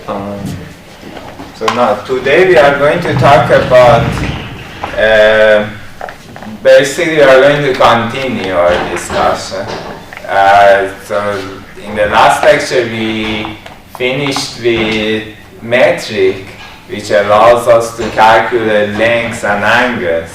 So now today we are going to talk about basically we are going to continue our discussion. So in the last lecture we finished with metric, which allows us to calculate lengths and angles.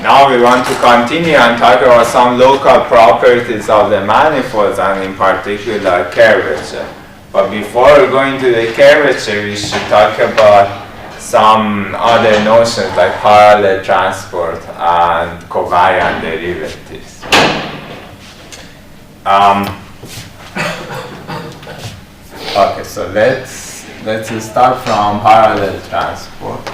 Now we want to continue and talk about some local properties of the manifolds, and in particular curvature. But before going to the curvature, we should talk about some other notions like parallel transport and covariant derivatives. Okay, so let's start from parallel transport.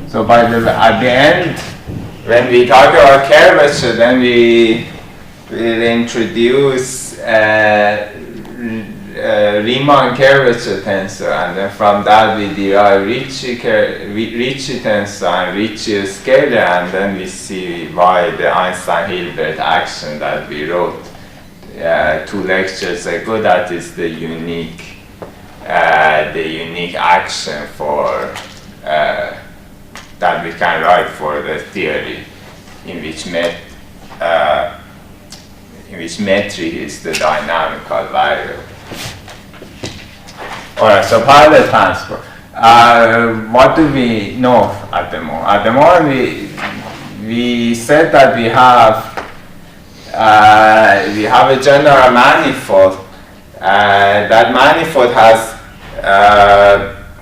So at the end, when we talk about curvature, then we will introduce Riemann curvature tensor, and then from that we derive Ricci tensor and Ricci scalar, and then we see why the Einstein-Hilbert action that we wrote 2 lectures ago, that is the unique action for that we can write for the theory in which metric is the dynamical variable. Alright, so parallel transport. What do we know at the moment? At the moment we said that we have a general manifold. That manifold has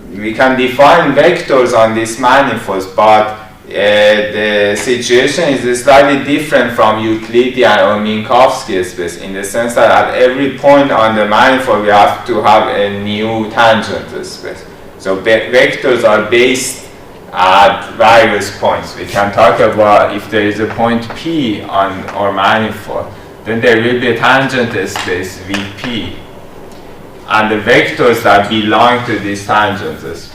we can define vectors on these manifolds, but the situation is slightly different from Euclidean or Minkowski space, in the sense that at every point on the manifold we have to have a new tangent space. So vectors are based at various points. We can talk about if there is a point P on our manifold, then there will be a tangent space Vp, and the vectors that belong to this tangent space.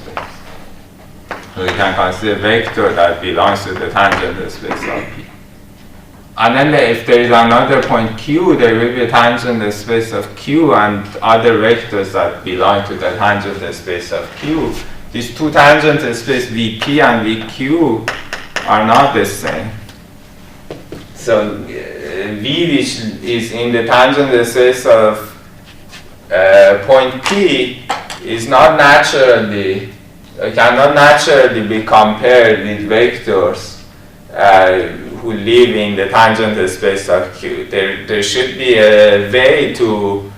So we can consider a vector that belongs to the tangent space of P. And then if there is another point Q, there will be a tangent space of Q and other vectors that belong to the tangent space of Q. These 2 tangent spaces Vp and Vq are not the same. So V, which is in the tangent space of point P, is not cannot naturally be compared with vectors who live in the tangent space of Q. There should be a way to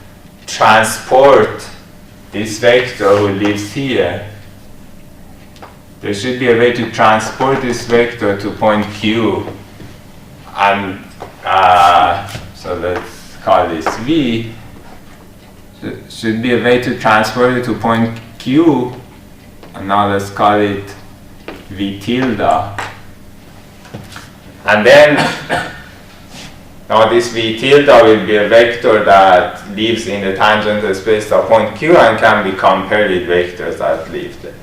transport this vector who lives here. There should be a way to transport this vector to point Q, and so let's call this V. Should be a way to transport it to point Q, and now let's call it V tilde. And then now this V tilde will be a vector that lives in the tangent space of point Q and can be compared with vectors that live there.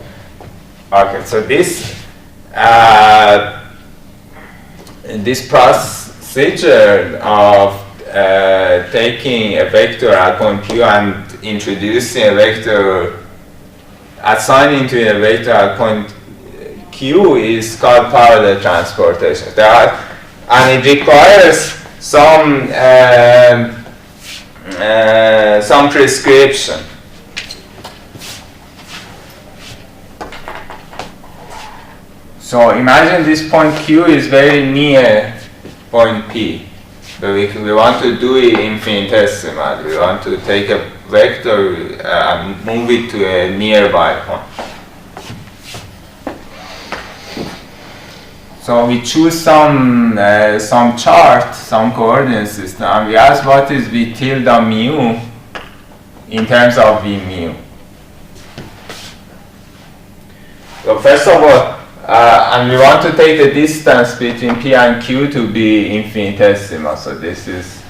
Okay, so this procedure of taking a vector at point Q and introducing a vector, assigning to a vector at point Q, is called parallel transportation. And it requires some prescription. So imagine this point Q is very near point P. But we want to do it infinitesimal. We want to take a vector and move it to a nearby point. So we choose some chart, some coordinate system, and we ask what is V tilde mu in terms of V mu. So first of all, and we want to take the distance between P and Q to be infinitesimal. So this is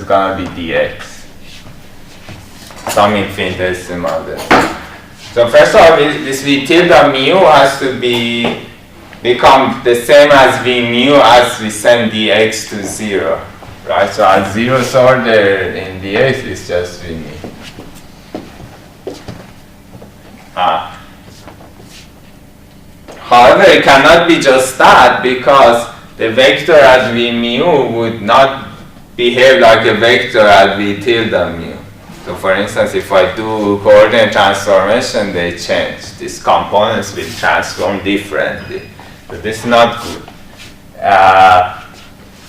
gonna be dx, some infinitesimal distance. So first of all, this V tilde mu has to be become the same as V mu as we send dx to 0, right? So at 0th order in dx is just V mu. However, it cannot be just that, because the vector at V mu would not behave like a vector at V tilde mu. So for instance, if I do coordinate transformation, they change. These components will transform differently. But this is not good.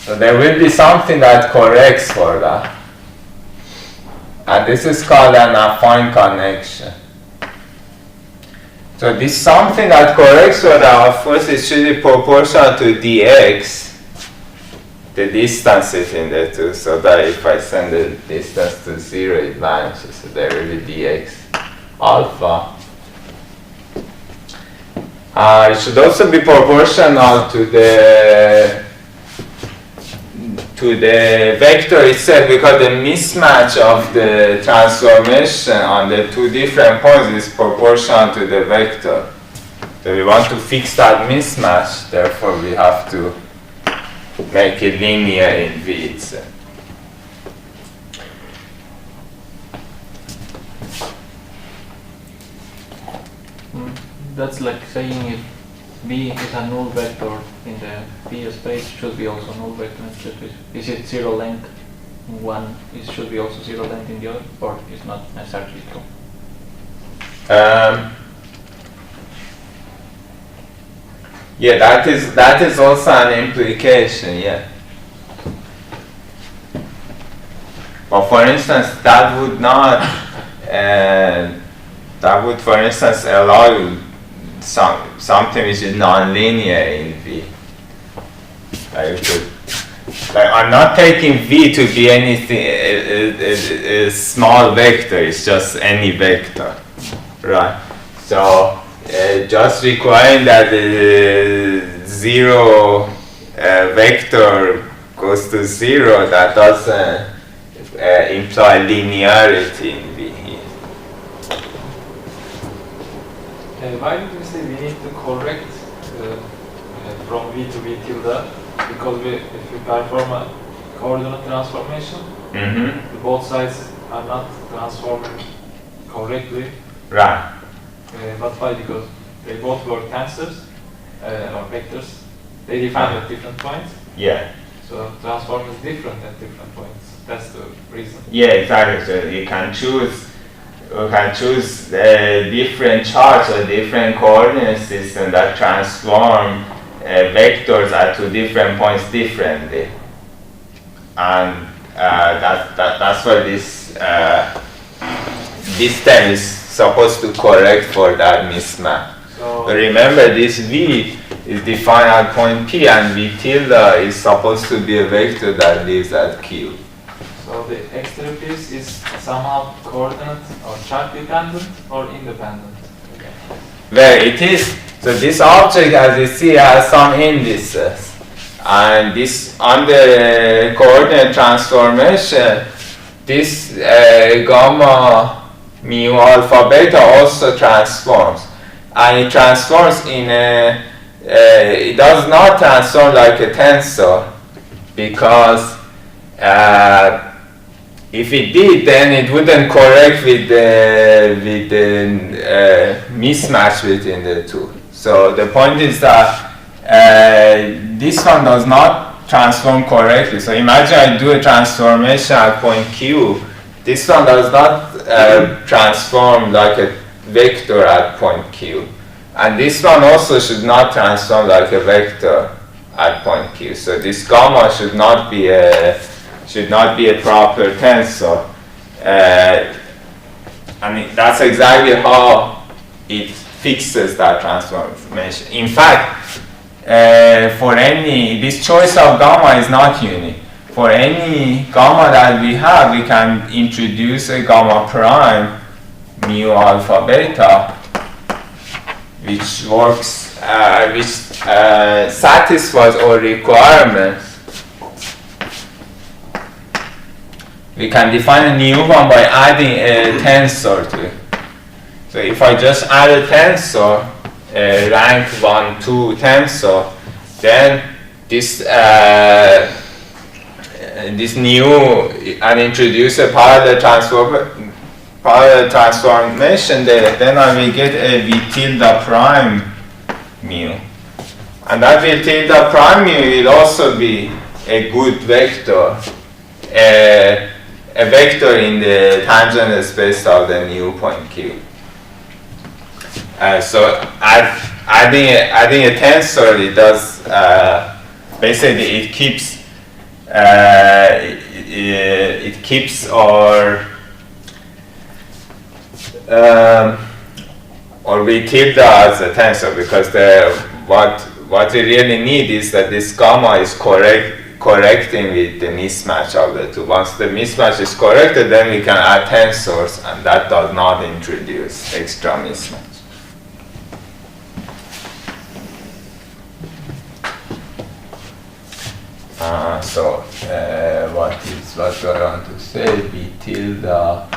So there will be something that corrects for that. And this is called an affine connection. So this something that corrects for that, of course, it should be proportional to dx, the distance between the two, so that if I send the distance to 0, it vanishes. So there will be dx alpha. It should also be proportional to the vector itself, because the mismatch of the transformation on the two different points is proportional to the vector. So we want to fix that mismatch, therefore we have to make it linear in V itself. That's like saying if V is a null vector in the V space, should be also null vector. Is it zero length in one? It should be also zero length in the other, or it's not necessarily true? Yeah, that is also an implication. Yeah. But for instance, that would not. That would, for instance, allow you something which is non-linear in V. I'm not taking V to be anything, a small vector, it's just any vector, right? So just requiring that the 0 vector goes to 0, that doesn't imply linearity in V. Why did we say we need to correct from V to V tilde? Because if we perform a coordinate transformation, both sides are not transforming correctly. Right. But why? Because they both were tensors or vectors. They define at different points. Yeah. So transform is different at different points. That's the reason. Yeah, exactly. So you can choose. You can choose different charts or different coordinate systems that transform vectors at two different points differently, and that's what this term is supposed to correct for that mismatch. So remember, this V is defined at point P, and V tilde is supposed to be a vector that lives at Q. So the extra piece is somehow coordinate or chart dependent or independent? Okay. Where it is, so this object, as you see, has some indices, and this under coordinate transformation, this gamma mu alpha beta also transforms, and it transforms in a it does not transform like a tensor, because if it did, then it wouldn't correct with the mismatch between the two. So the point is that this one does not transform correctly. So imagine I do a transformation at point Q. This one does not transform like a vector at point Q. And this one also should not transform like a vector at point Q. So this gamma should not be a proper tensor. And that's exactly how it fixes that transformation. In fact, this choice of gamma is not unique. For any gamma that we have, we can introduce a gamma prime mu alpha beta, which works, which satisfies our requirements. We can define a new one by adding a tensor to it. So if I just add a tensor, rank 1, 2 tensor, then this this new and introduce a parallel transformation there, then I will get a v tilde prime mu, and that v tilde prime mu will also be a good vector, a vector in the tangent space of the new point Q. So adding a tensor, it does basically it keeps or we tilde as a tensor, because what we really need is that this gamma is correcting with the mismatch of the two. Once the mismatch is corrected, then we can add tensors, and that does not introduce extra mismatch. What we are going to say, v tilde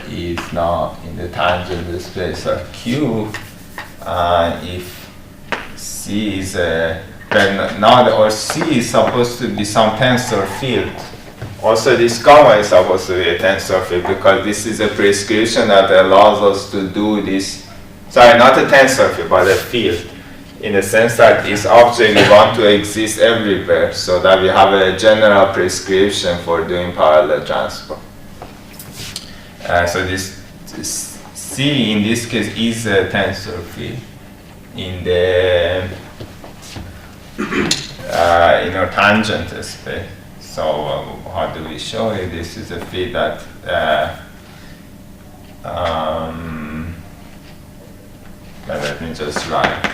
is now in the tangent space of Q, and if C is C is supposed to be some tensor field. Also, this gamma is supposed to be a tensor field, because this is a prescription that allows us to do this. Sorry, not a tensor field, but a field, in the sense that this object we want to exist everywhere, so that we have a general prescription for doing parallel transform. So this C in this case is a tensor field in the in our tangent space. So how do we show it? This is a field that let me just write.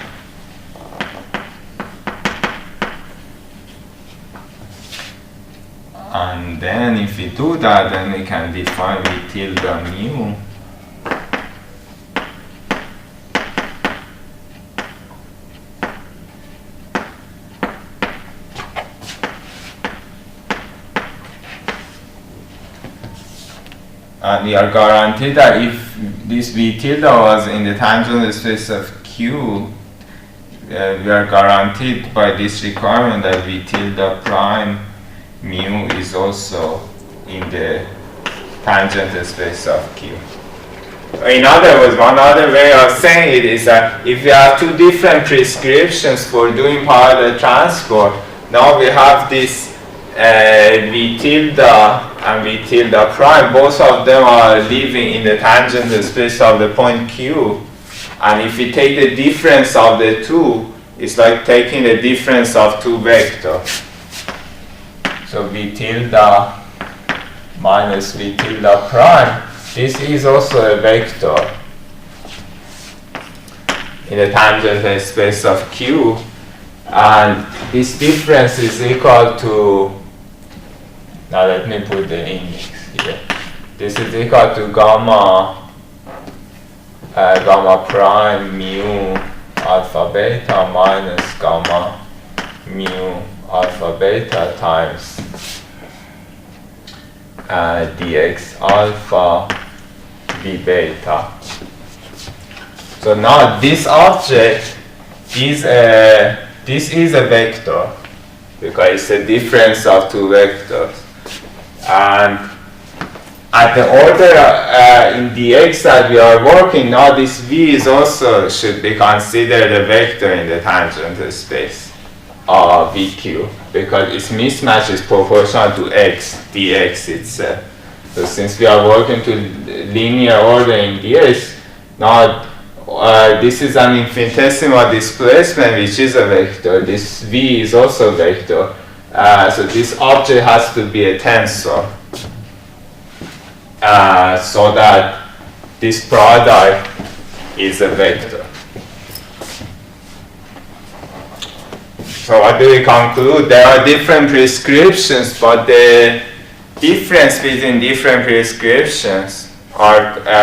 And then if we do that, then we can define v tilde mu and we are guaranteed that if this v tilde was in the tangent space of Q, we are guaranteed by this requirement that v tilde prime mu is also in the tangent space of Q. In other words, one other way of saying it is that if we have two different prescriptions for doing parallel transport, now we have this v tilde and v tilde prime. Both of them are living in the tangent space of the point Q, and if we take the difference of the two, it's like taking the difference of two vectors. So v tilde minus v tilde prime, this is also a vector in the tangent space of Q, and this difference is equal to, now let me put the index here. This is equal to gamma prime mu alpha beta minus gamma mu alpha beta times dx alpha v beta. So now this object is this is a vector, because it's a difference of two vectors, and at the order in dx that we are working now, this v is also should be considered a vector in the tangent space of vq, because its mismatch is proportional to x dx itself. So since we are working to linear order in dx, now this is an infinitesimal displacement, which is a vector. This v is also a vector. So this object has to be a tensor, so that this product is a vector. So what do we conclude? There are different prescriptions, but the difference between different prescriptions are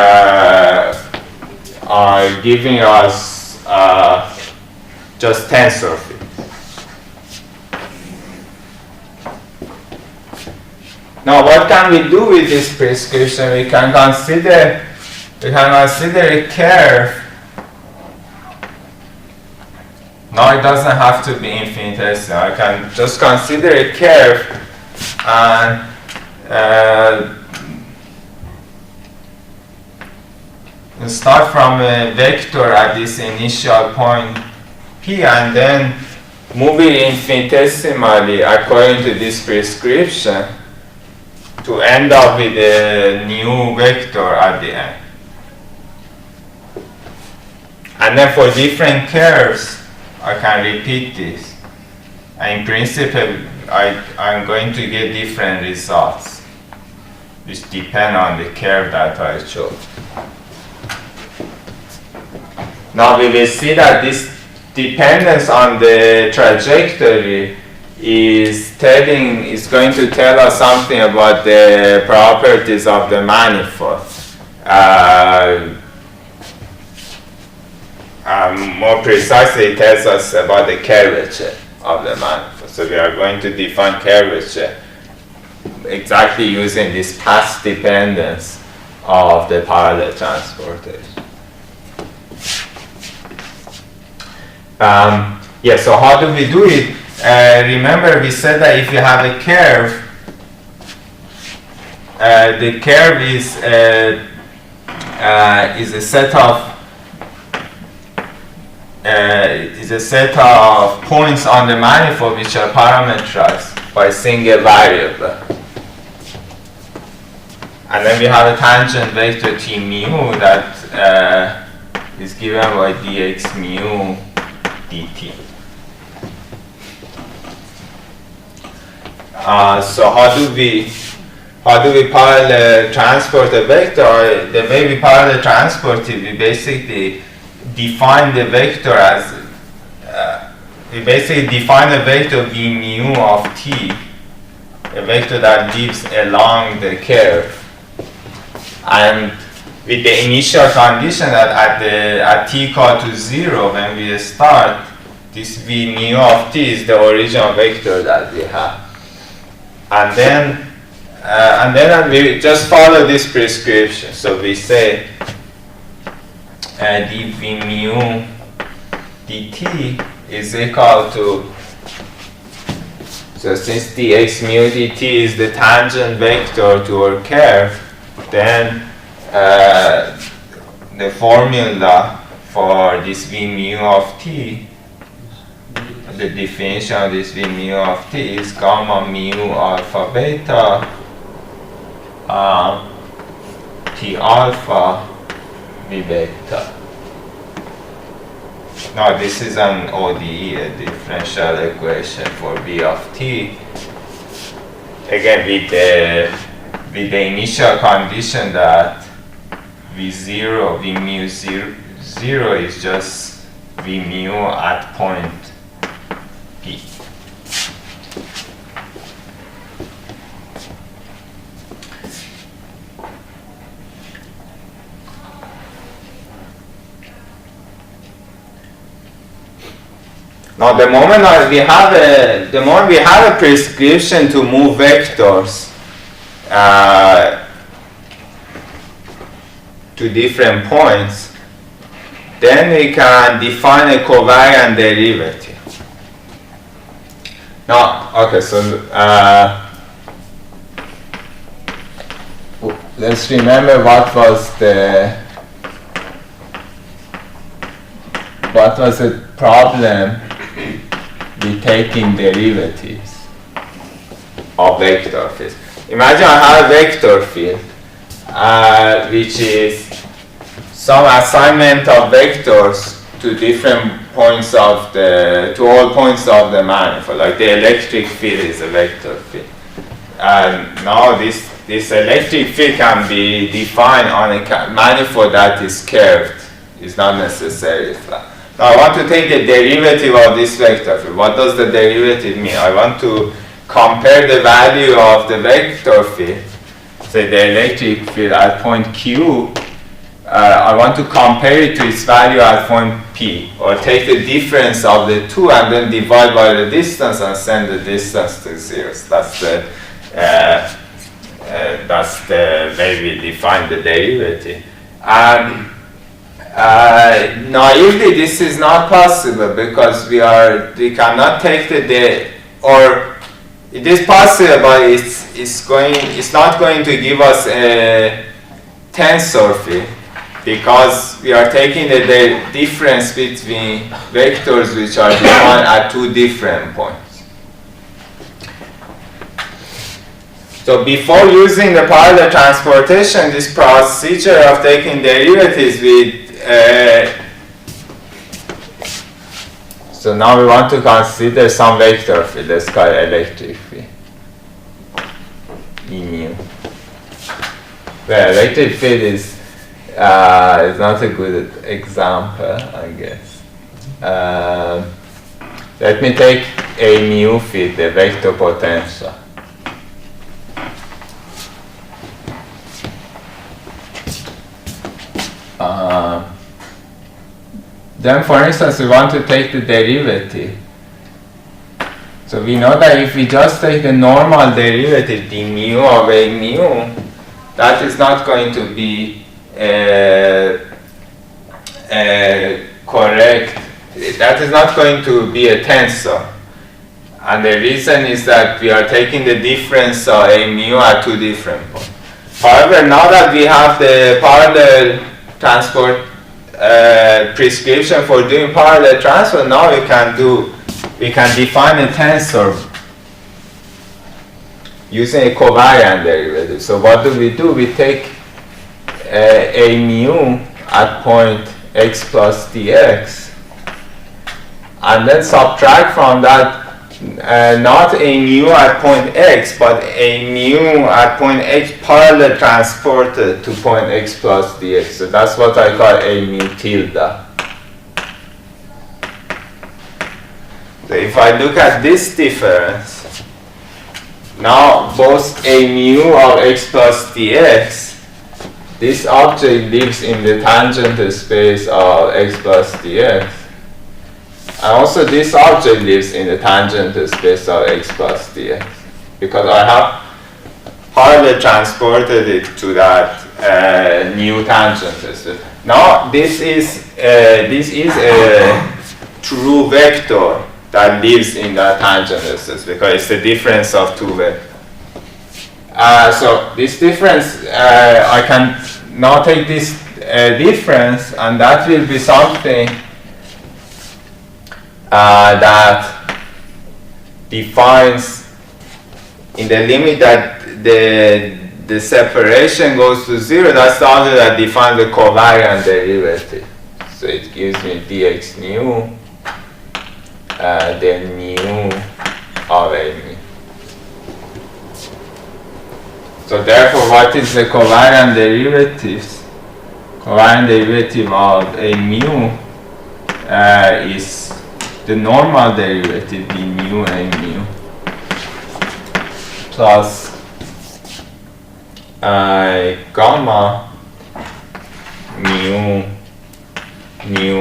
giving us just tensor field. Now, what can we do with this prescription? We can consider a curve Now it doesn't have to be infinitesimal. I can just consider a curve and start from a vector at this initial point P and then move it infinitesimally according to this prescription to end up with a new vector at the end. And then for different curves, I can repeat this. And in principle, I'm going to get different results, which depend on the curve that I chose. Now we will see that this dependence on the trajectory is going to tell us something about the properties of the manifold. More precisely, it tells us about the curvature of the manifold. So we are going to define curvature exactly using this path dependence of the parallel transportation. Yeah, so how do we do it? Remember we said that if you have a curve, the curve is a set of points on the manifold which are parameterized by a single variable. And then we have a tangent vector T mu that is given by dx mu dt. So how do we parallel transport a vector? The way we parallel transport it, we basically define the vector as we basically define a vector v mu of t, a vector that lives along the curve, and with the initial condition that at t equal to 0, when we start, this v mu of t is the original vector that we have. And then we just follow this prescription. So we say dv mu dt is equal to, so since dx mu dt is the tangent vector to our curve, then the formula for this v mu of t, the definition of this v mu of t is gamma mu alpha beta t alpha v beta. Now this is an ODE, a differential equation for v of t. Again with the initial condition that v mu 0 is just v mu at point P. Now the moment we have a prescription to move vectors to different points, then we can define a covariant derivative. Now, okay, so let's remember what was the problem with taking derivatives of vector fields. Imagine I have a vector field which is some assignment of vectors to different points of to all points of the manifold. Like the electric field is a vector field, and now this electric field can be defined on a manifold that is curved. It's not necessarily flat. Now I want to take the derivative of this vector field. What does the derivative mean? I want to compare the value of the vector field, say the electric field at point Q. I want to compare it to its value at point P, or take the difference of the two and then divide by the distance and send the distance to 0. So that's the way we define the derivative. And Naively, this is not possible because we cannot take or it is possible, but it's not going to give us a tensor field because we are taking the difference between vectors which are defined at two different points. So before using the parallel transportation, this procedure of taking derivatives with so now we want to consider some vector field, let's call it electric field, E mu. Well, electric field is not a good example, I guess. Let me take a mu field, the vector potential. Then, for instance, we want to take the derivative. So we know that if we just take the normal derivative, d mu of a mu, that is not going to be correct. That is not going to be a tensor. And the reason is that we are taking the difference of a mu at two different points. However, now that we have the parallel transport prescription for doing parallel transfer, now we can define a tensor using a covariant derivative. So what do? We take a mu at point x plus dx and then subtract from that not a mu at point x, but a mu at point x parallel transported to point x plus dx. So that's what I call a mu tilde. So if I look at this difference, now both a mu of x plus dx, this object lives in the tangent space of x plus dx. And also this object lives in the tangent space of x plus dx because I have parallel transported it to that new tangent space. Now this is a true vector that lives in that tangent space because it's the difference of two vectors. So this difference, I can now take this difference, and that will be something that defines in the limit that the separation goes to 0, that's the answer that defines the covariant derivative. So it gives me dx nu, then mu of a mu. So therefore, what is the covariant derivative? Covariant derivative of a mu is the normal derivative d mu a mu plus gamma mu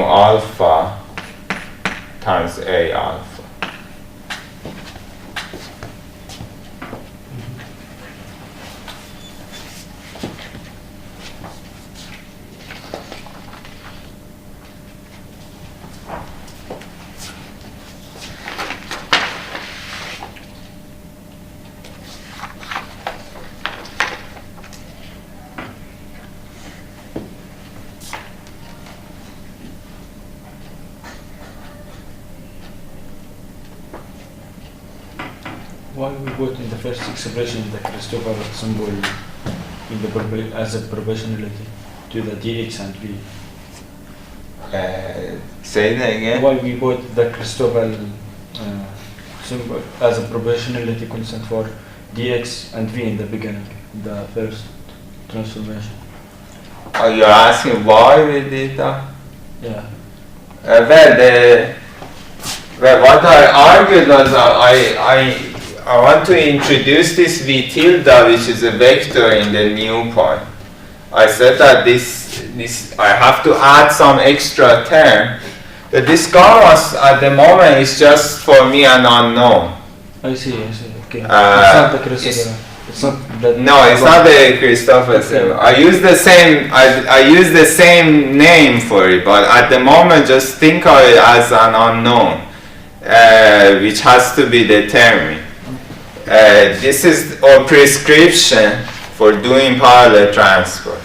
alpha times a alpha. Why we put in the first expression the Christopher symbol in the as a proportionality to the dx and v? Say that again. Why we put the Christopher symbol as a proportionality constant for dx and v in the beginning, the first transformation? Oh, you're asking why we did that? Yeah. Well, what I argued was I want to introduce this v tilde, which is a vector in the new point. I said that this I have to add some extra term. That this gamma at the moment is just for me an unknown. I see. Okay. It's not the Christopher. It's not that. No, it's not the Christopher symbol. I use the same. I use the same name for it, but at the moment, just think of it as an unknown, which has to be determined. This is our prescription for doing parallel transport.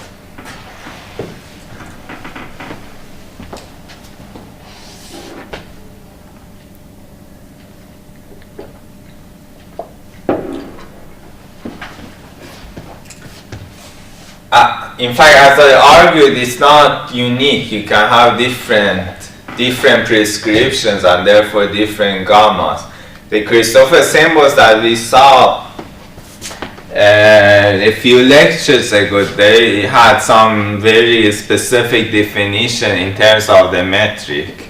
In fact, as I argued, it's not unique. You can have different prescriptions and therefore different gammas. The Christopher symbols that we saw a few lectures ago, they had some very specific definition in terms of the metric,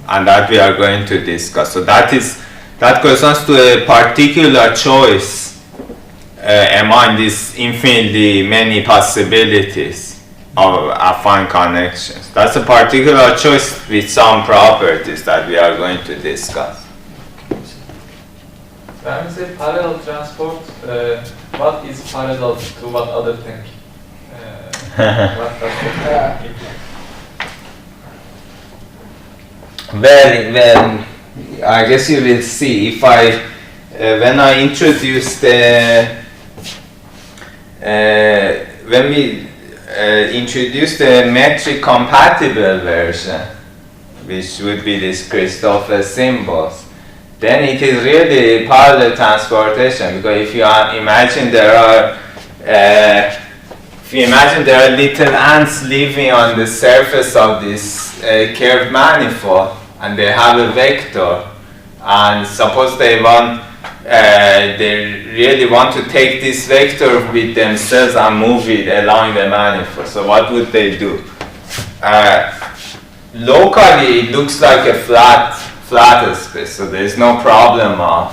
and that we are going to discuss. So that corresponds to a particular choice among these infinitely many possibilities of affine connections. That's a particular choice with some properties that we are going to discuss. When we say parallel transport, what is parallel to what other thing? What does it mean? Well, I guess you will see if when I introduce when we introduce the metric compatible version, which would be this Christopher symbols, then it is really parallel transportation, because if you imagine there are little ants living on the surface of this curved manifold, and they have a vector, and suppose they really want to take this vector with themselves and move it along the manifold. So what would they do? Locally, it looks like a flat space, so there is no problem of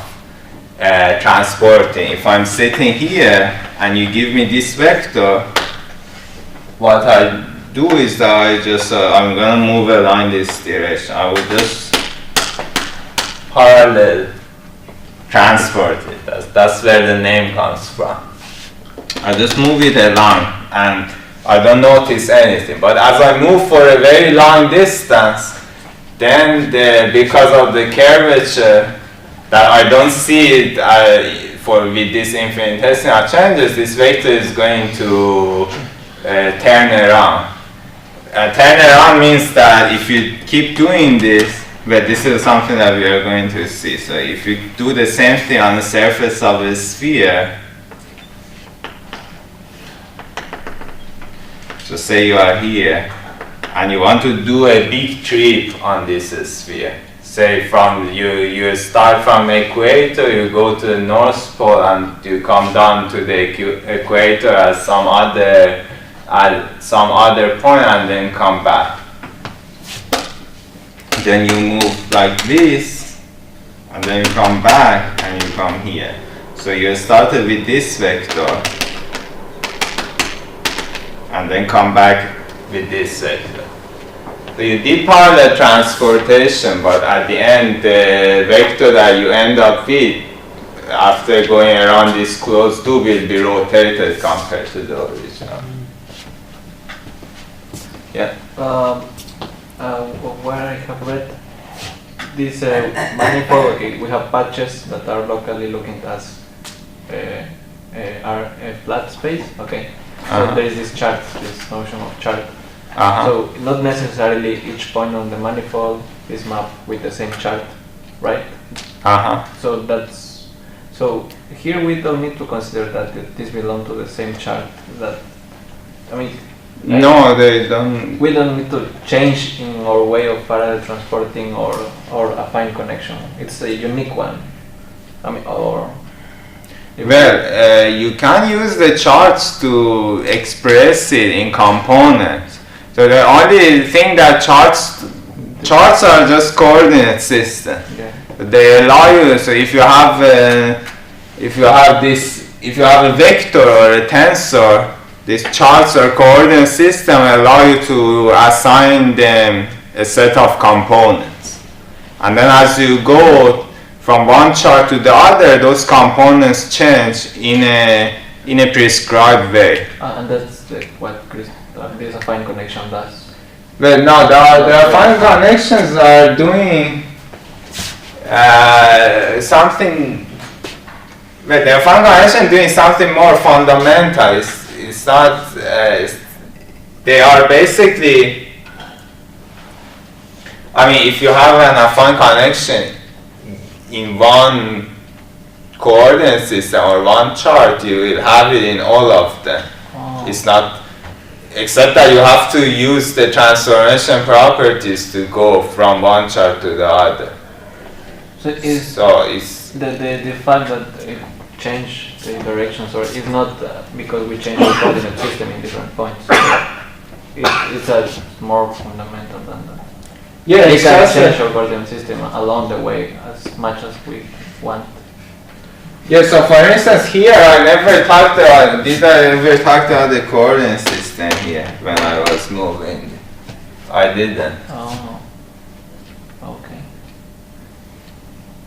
transporting. If I'm sitting here and you give me this vector, what I do is that I'm going to move along this direction. I will just parallel transport it. That's where the name comes from. I just move it along and I don't notice anything. But as I move for a very long distance, then because of the curvature that I don't see it with these infinitesimal changes, this vector is going to turn around. Turn around means that if you keep doing this, but this is something that we are going to see. So if you do the same thing on the surface of a sphere, so say you are here and you want to do a big trip on this sphere. Say you start from equator, you go to the North Pole and you come down to the equator at some other point and then come back. Then you move like this, and then you come back and you come here. So you started with this vector, and then come back with this vector. So you did parallel transportation, but at the end, the vector that you end up with, after going around this closed loop, will be rotated compared to the original. Yeah. Where I have read this manifold, okay, we have patches that are locally looking as are a flat space, okay. So there is this chart, this notion of chart. So not necessarily each point on the manifold is mapped with the same chart, right? So here we don't need to consider that this belongs to the same chart. No, they don't. We don't need to change in our way of parallel transporting or affine connection. It's a unique one. You can use the charts to express it in components. So the only thing that charts are just coordinate system. Yeah. They allow you. So if you have a vector or a tensor, these charts or coordinate system allow you to assign them a set of components. And then as you go from one chart to the other, those components change in a prescribed way. And that's like what this affine connection does. Well, no, the affine connections are doing something. Well, the affine connection doing something more fundamental. It's not. They are basically. I mean, if you have an affine connection in one coordinate system or one chart, you will have it in all of them. Oh. It's not, except that you have to use the transformation properties to go from one chart to the other. So it's the fact that it change the directions, or it's not because we change the coordinate system in different points. It's more fundamental than that. Yeah, we can change our coordinate system along the way as much as we want. Yeah, so for instance here I never talked about the coordinate system here when I was moving. I didn't. Oh. Okay.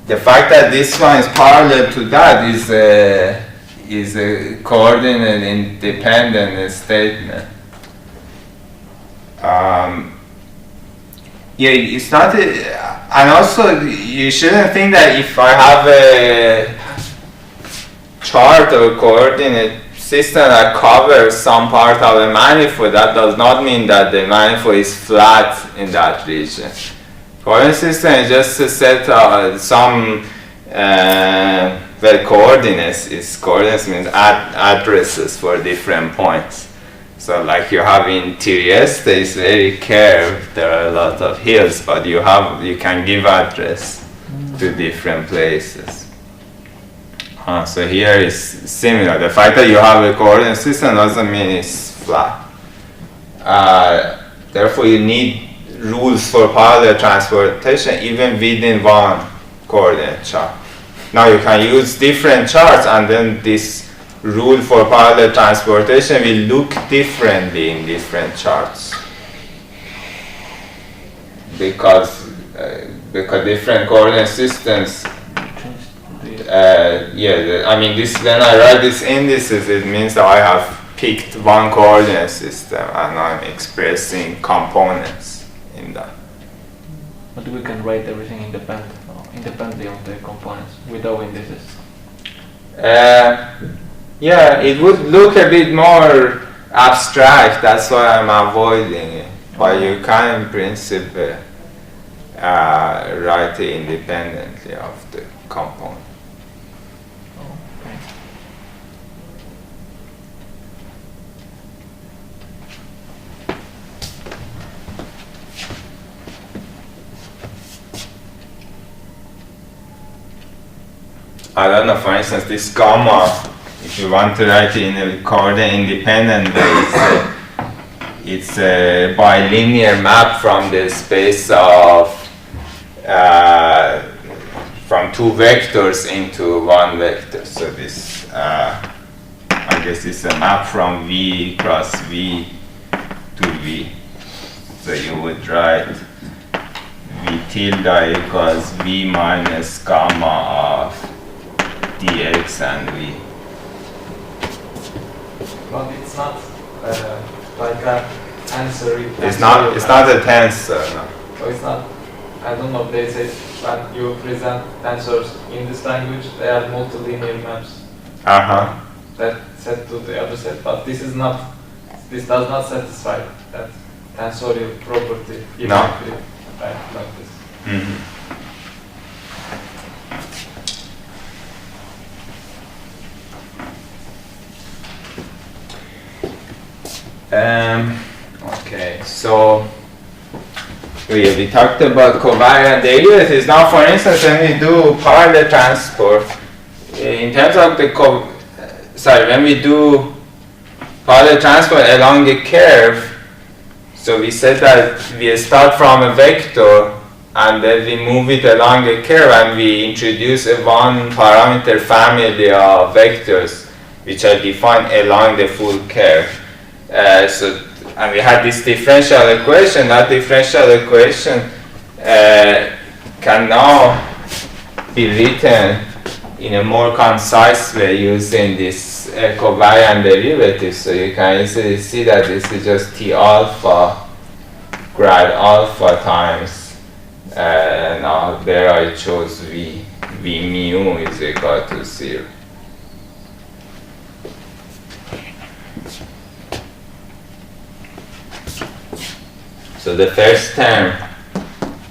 The fact that this one is parallel to that is a coordinate independent statement. Yeah, it's not, and also you shouldn't think that if I have a chart or coordinate system that covers some part of a manifold, that does not mean that the manifold is flat in that region. Coordinate system is just a set of some coordinates. Coordinates means addresses for different points. So like you have in Trieste, it's very curved, there are a lot of hills, but you can give address to different places. So here is similar. The fact that you have a coordinate system doesn't mean it's flat. Therefore you need rules for parallel transportation even within one coordinate chart. Now you can use different charts, and then this rule for parallel transportation will look differently in different charts because different coordinate systems. I mean, when I write these indices, it means that I have picked one coordinate system and I'm expressing components in that. But we can write everything independently of the components without indices. Yeah, it would look a bit more abstract, that's why I'm avoiding it. But you can, in principle, write it independently of the component. I don't know, for instance, this gamma, if you want to write it in a coordinate independent way, it's a bilinear map from the space of from two vectors into one vector. So this, I guess it's a map from V cross V to V. So you would write V tilde equals V minus gamma of dx and V. But it's not like an answer. It's not a tensor. No. So it's not. I don't know. They say when you present tensors in this language, they are multilinear maps. That set to the other set, but this is not. This does not satisfy that tensorial property. No. Right, like this. Mm-hmm. Okay, so we talked about covariant derivatives. Now, for instance, when we do parallel transport, in terms of the when we do parallel transport along a curve, so we said that we start from a vector and then we move it along a curve and we introduce a one parameter family of vectors which are defined along the full curve. And we had this differential equation. That differential equation can now be written in a more concise way using this covariant derivative. So you can easily see that this is just T alpha grad alpha times, now there I chose V mu is equal to 0. So the first term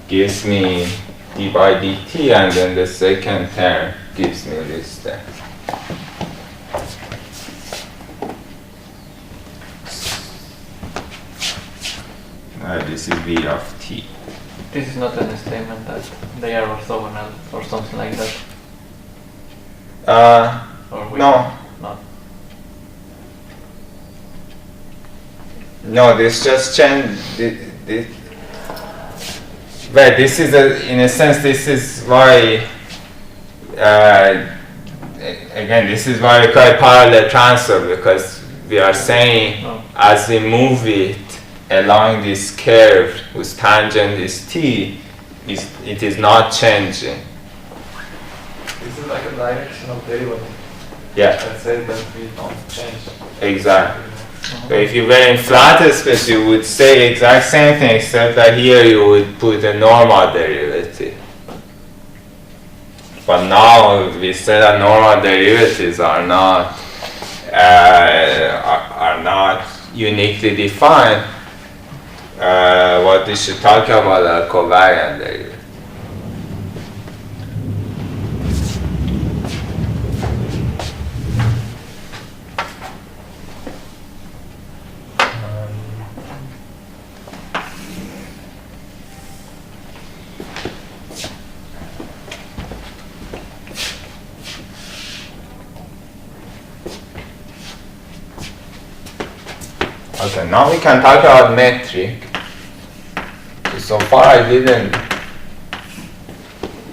gives me d by dt, and then the second term gives me this term. This is V of t. This is not a statement that they are orthogonal or something like that. No. Not. No, this just change. Well, this is in a sense, this is why. Again, this is why we call it parallel transfer, because we are saying as we move it along this curve whose tangent is t, it is not changing. This is like a directional derivative. Yeah. That says that we don't change. Exactly. So if you were in flat space, you would say exact same thing, except that here you would put a normal derivative. But now we say that normal derivatives are not uniquely defined. What we should talk about are covariant derivatives. Okay, now we can talk about metric. So far I didn't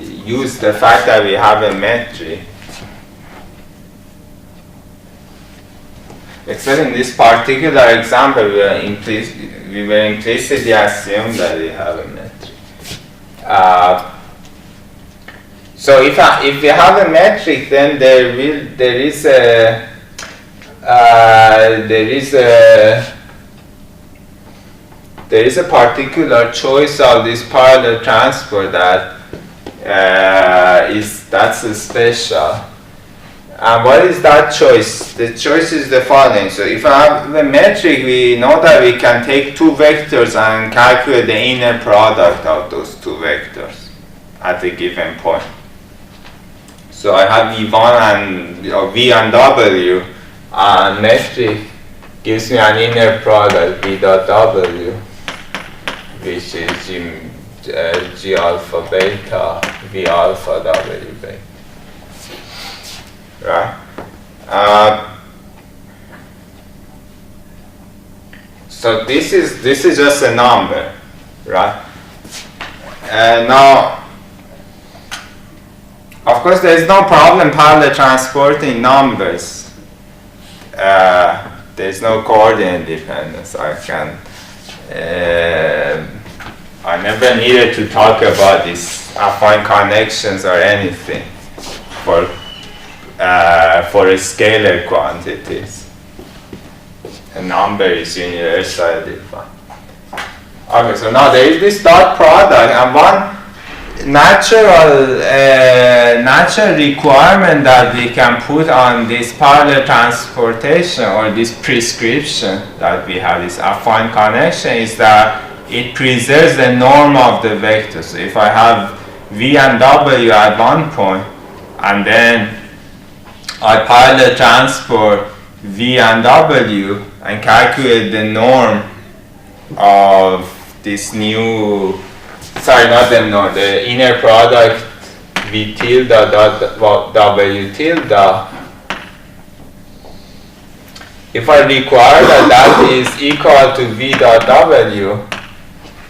use the fact that we have a metric, except in this particular example we were implicitly assumed that we have a metric. So if we have a metric, then there is a particular choice of this parallel transfer that's special. And what is that choice? The choice is the following. So if I have a metric, we know that we can take two vectors and calculate the inner product of those two vectors at a given point. So I have V1 and V and W, and metric gives me an inner product V dot W, which is G alpha beta V alpha W beta. Right? So this is just a number, right? Now, of course, there is no problem parallel transporting numbers. There is no coordinate dependence. I never needed to talk about these affine connections or anything for scalar quantities. A number is universally defined. Okay, so now there is this dot product, and one natural requirement that we can put on this parallel transportation, or this prescription that we have, this affine connection, is that it preserves the norm of the vector. So if I have V and W at one point, and then I parallel transport V and W and calculate the norm of this new, sorry, not the norm, the inner product V tilde dot W tilde. If I require that is equal to V dot W,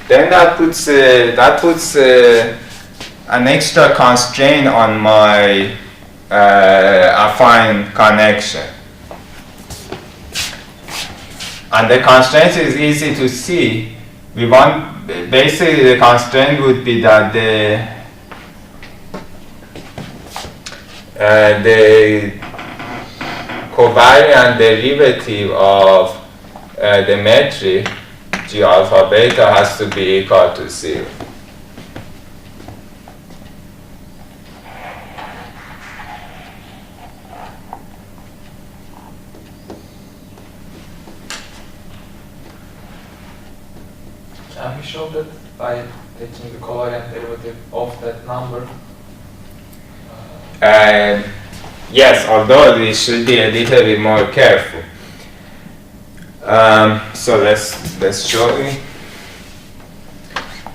then that puts an extra constraint on my affine connection. And the constraint is easy to see. We want, basically the constraint would be that the covariant derivative of the metric G alpha beta has to be equal to 0. Can we show that by taking the covariant derivative of that number? Yes, although we should be a little bit more careful. So let's show you.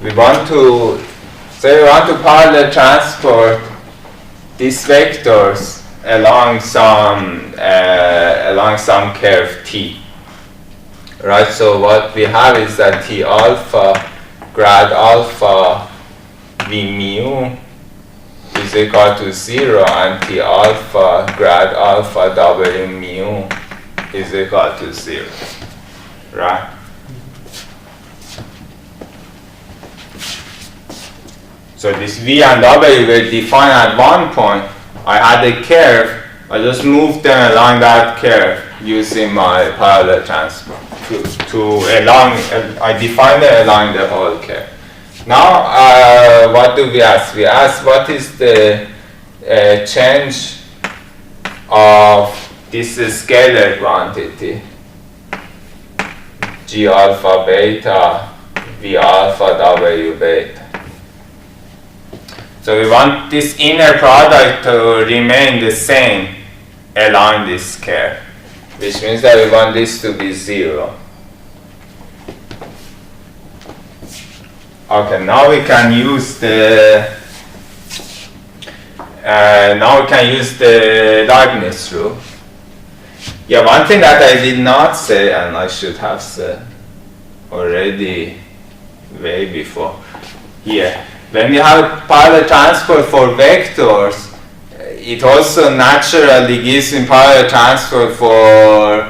We want to parallel transport these vectors along some curve T. Right, so what we have is that T alpha grad alpha V mu is equal to 0 and T alpha grad alpha W mu is equal to 0. Right? So this V and W were defined at one point. I had a curve, I just moved them along that curve using my parallel transform. I define them along the whole curve. Now, what do we ask? We ask what is the change of this scalar quantity, G alpha beta, V alpha, W beta. So we want this inner product to remain the same along this curve, which means that we want this to be 0. Okay, now we can use the Leibniz rule. Yeah, one thing that I did not say, and I should have said already way before here. When we have parallel transport for vectors, it also naturally gives me parallel transport for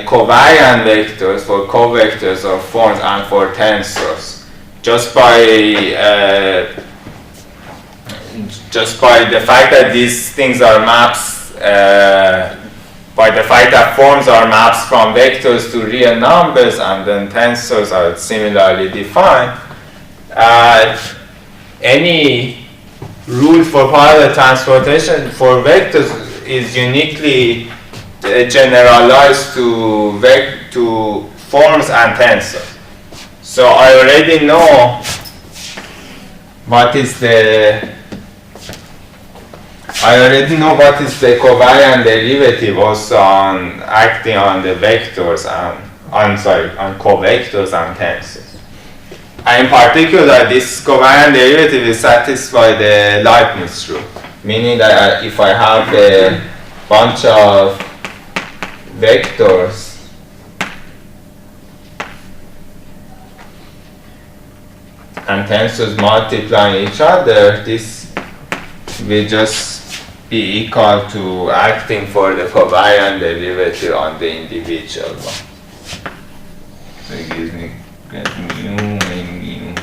covariant vectors, for covectors or forms, and for tensors. Just by the fact that these things are maps, by the fact that forms are maps from vectors to real numbers, and then tensors are similarly defined, any rule for parallel transportation for vectors is uniquely generalized to forms and tensors. So I already know what is the covariant derivative also on acting on the vectors and on covectors and tensors. And in particular, this covariant derivative is satisfied the Leibniz rule, meaning that if I have a bunch of vectors and tensors multiplying each other, this will just be equal to acting for the covariant derivative on the individual one. So it gives me get mu, A mu,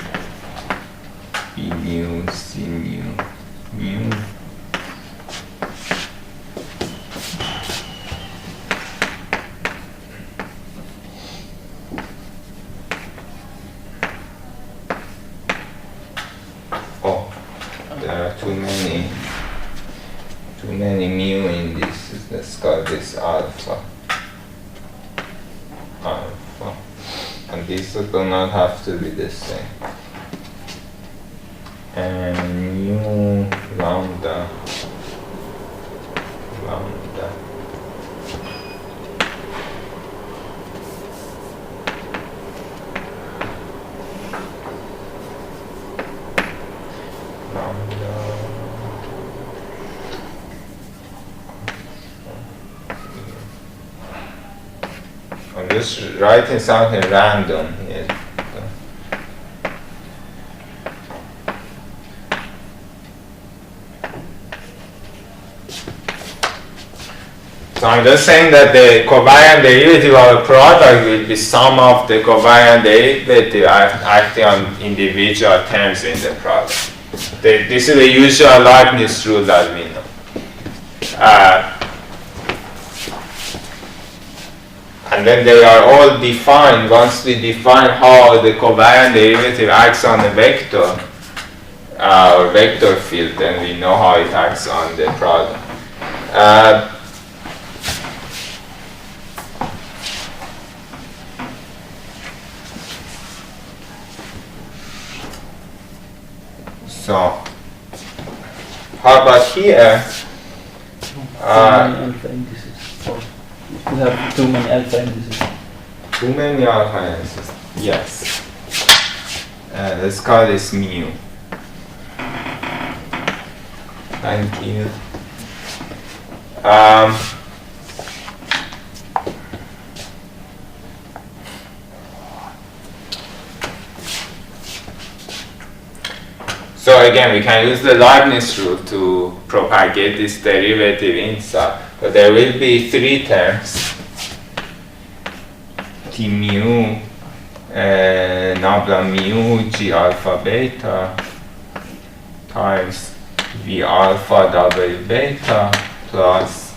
B mu, C mu, mu. Oh, there are too many mu in this. Let's call this alpha. Alpha. And these do not have to be the same. And mu lambda. Lambda. I'm just writing something random here. So I'm just saying that the covariant derivative of a product will be sum of the covariant derivative acting on individual terms in the product. This is the usual Leibniz rule that we know. And then they are all defined. Once we define how the covariant derivative acts on a vector or vector field, then we know how it acts on the product. So, how about here? Alpha indices. We have too many alpha indices. Too many alpha indices. Yes. Let's call this mu. Thank you. So again, we can use the Leibniz rule to propagate this derivative inside. But there will be three terms. T mu, nabla mu, G alpha beta times V alpha W beta plus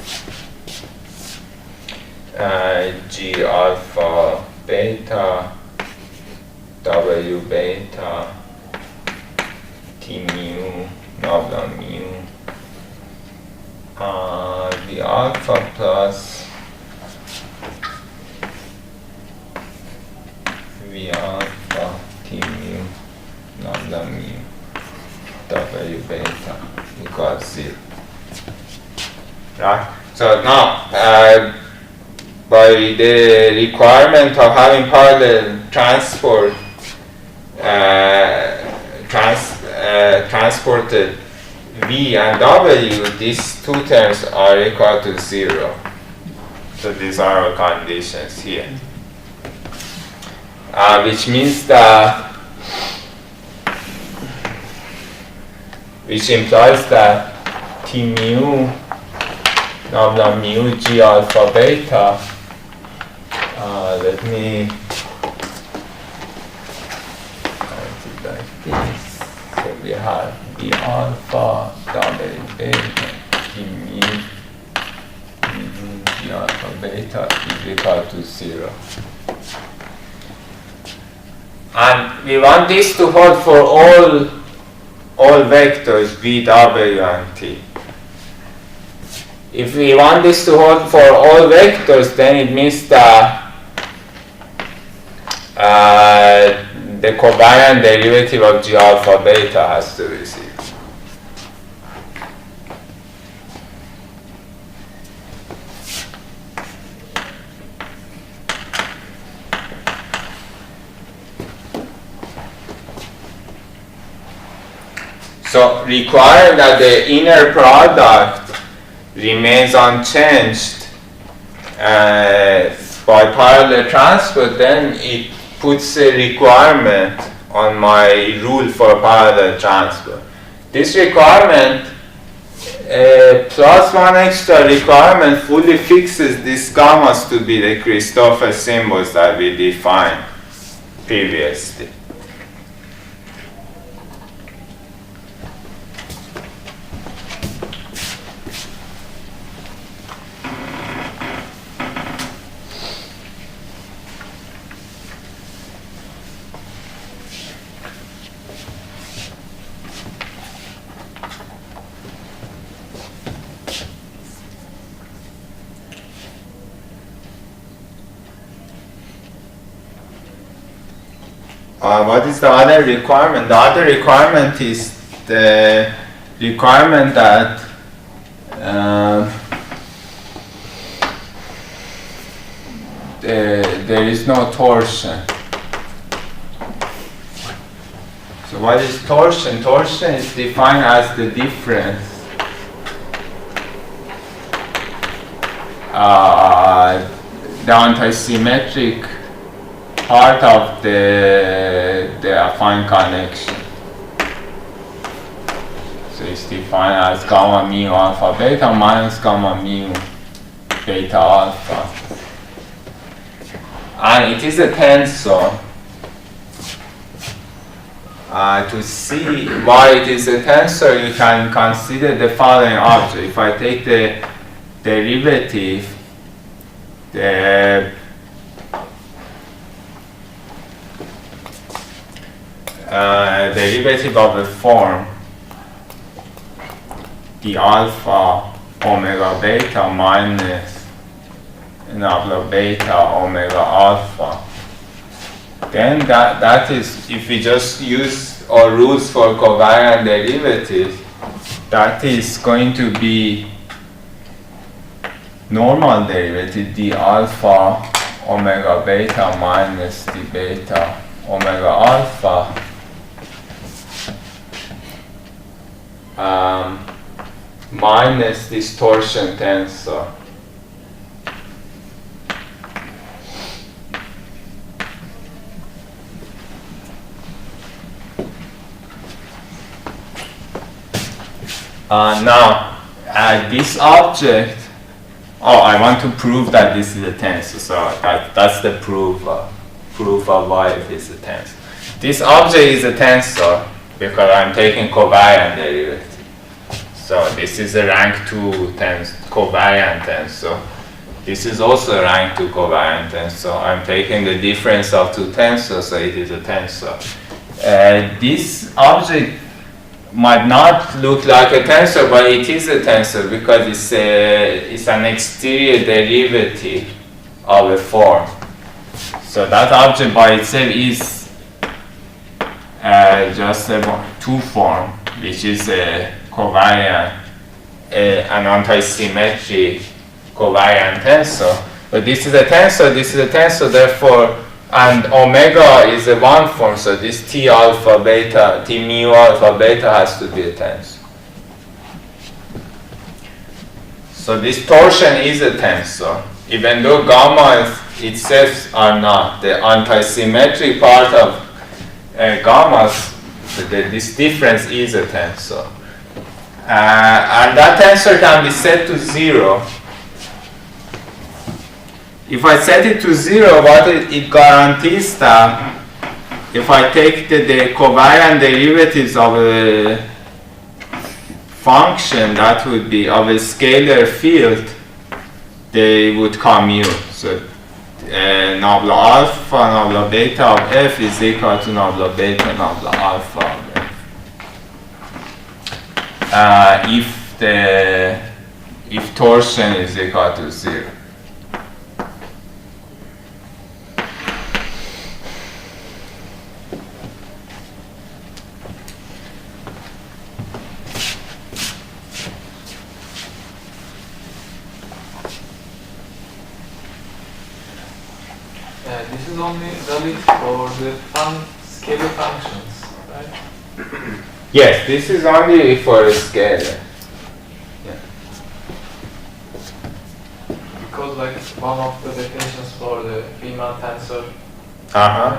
G alpha beta W beta T mu nabla mu V alpha plus V alpha T mu nabla mu W beta equals 0. Right? So now, by the requirement of having parallel transported V and W, these two terms are equal to 0. So these are our conditions here. Which means that, which implies that T mu nabla mu G alpha beta, let me write it like this. So we have V alpha W beta T mu G alpha beta is equal to 0. And we want this to hold for all vectors V, W, and T. If we want this to hold for all vectors, then it means that the covariant derivative of G alpha beta has to be 0. So require that the inner product remains unchanged by parallel transport, then it puts a requirement on my rule for parallel transport. This requirement plus one extra requirement fully fixes these gammas to be the Christoffel symbols that we defined previously. What is the other requirement? The other requirement is the requirement that there is no torsion. So what is torsion? Torsion is defined as the difference the antisymmetric part of the affine connection. So it's defined as gamma mu alpha beta minus gamma mu beta alpha. And it is a tensor. to see why it is a tensor, you can consider the following object. If I take the derivative, the derivative of a form, the alpha omega beta minus nabla beta omega alpha, then that is, if we just use our rules for covariant derivatives, that is going to be normal derivative d alpha omega beta minus d beta omega alpha minus this torsion tensor. Now, this object, I want to prove that this is a tensor, so that's the proof of why it is a tensor. This object is a tensor because I'm taking covariant derivative. So this is a rank 2 covariant tensor. This is also a rank 2 covariant tensor. I'm taking the difference of two tensors, so it is a tensor. This object might not look like a tensor, but it is a tensor because it's an exterior derivative of a form. So that object by itself is just a 2 form, which is a covariant, an anti-symmetric covariant tensor. But this is a tensor, therefore, and omega is a 1 form, so this T alpha beta, T mu alpha beta has to be a tensor. So this torsion is a tensor, even though gamma itself are not. The anti-symmetric part of gammas, this difference is a tensor. And that tensor can be set to 0. If I set it to 0, what it guarantees that if I take the covariant derivatives of a function that would be of a scalar field, they would commute. So nabla alpha, nabla beta of f is equal to nabla beta, nabla alpha of f. If torsion is equal to 0. This is only valid for the scalar functions, right? Yes, this is only for a scalar. Yeah. Because like one of the definitions for the Riemann tensor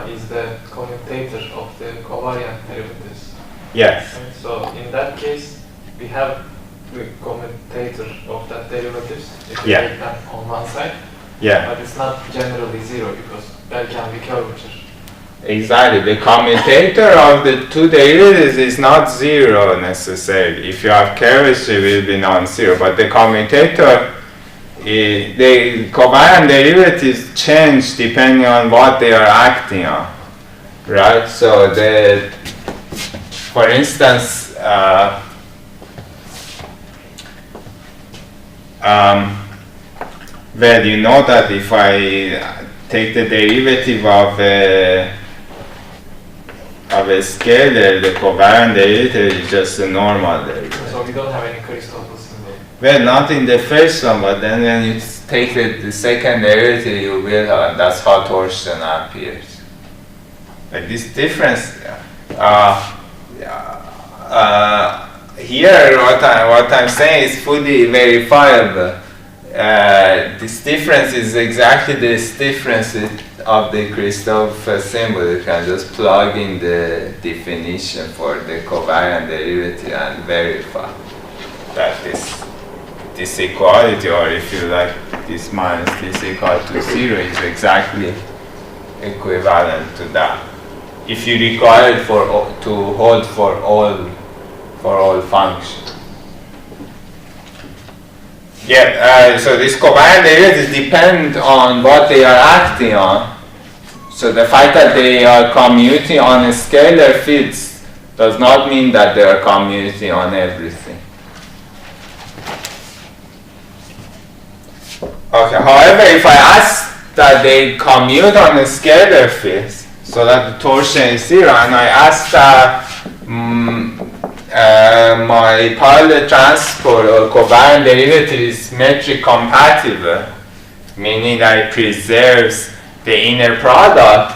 is the commutator of the covariant derivatives. Yes. Right? So in that case, we have the commutator of that derivatives if we take them on one side. Yeah. But it's not generally 0 because there can be curvature. Exactly. The commutator of the two derivatives is not 0 necessarily. If you have curvature, it will be non-zero. But the commutator, the covariant derivatives change depending on what they are acting on, right? So for instance, well, you know that if I take the derivative of a scalar, the covariant derivative is just a normal derivative. So we don't have any crystals in there? Well, not in the first one, but then when you take the second derivative, you will have, and that's how torsion appears. Like this difference, here what I'm saying is fully verifiable. This difference is exactly this difference of the Christoph symbol. You can just plug in the definition for the covariant derivative and verify that this equality, or if you like, this minus this equal to 0 is exactly equivalent to that. if you require it to hold for all functions. Yeah, so these covariant derivatives depend on what they are acting on. So the fact that they are commuting on a scalar fields does not mean that they are commuting on everything. Okay, however, if I ask that they commute on a scalar fields, so that the torsion is 0, and I ask that my parallel transport or covariant derivative is metric compatible, meaning that it preserves the inner product,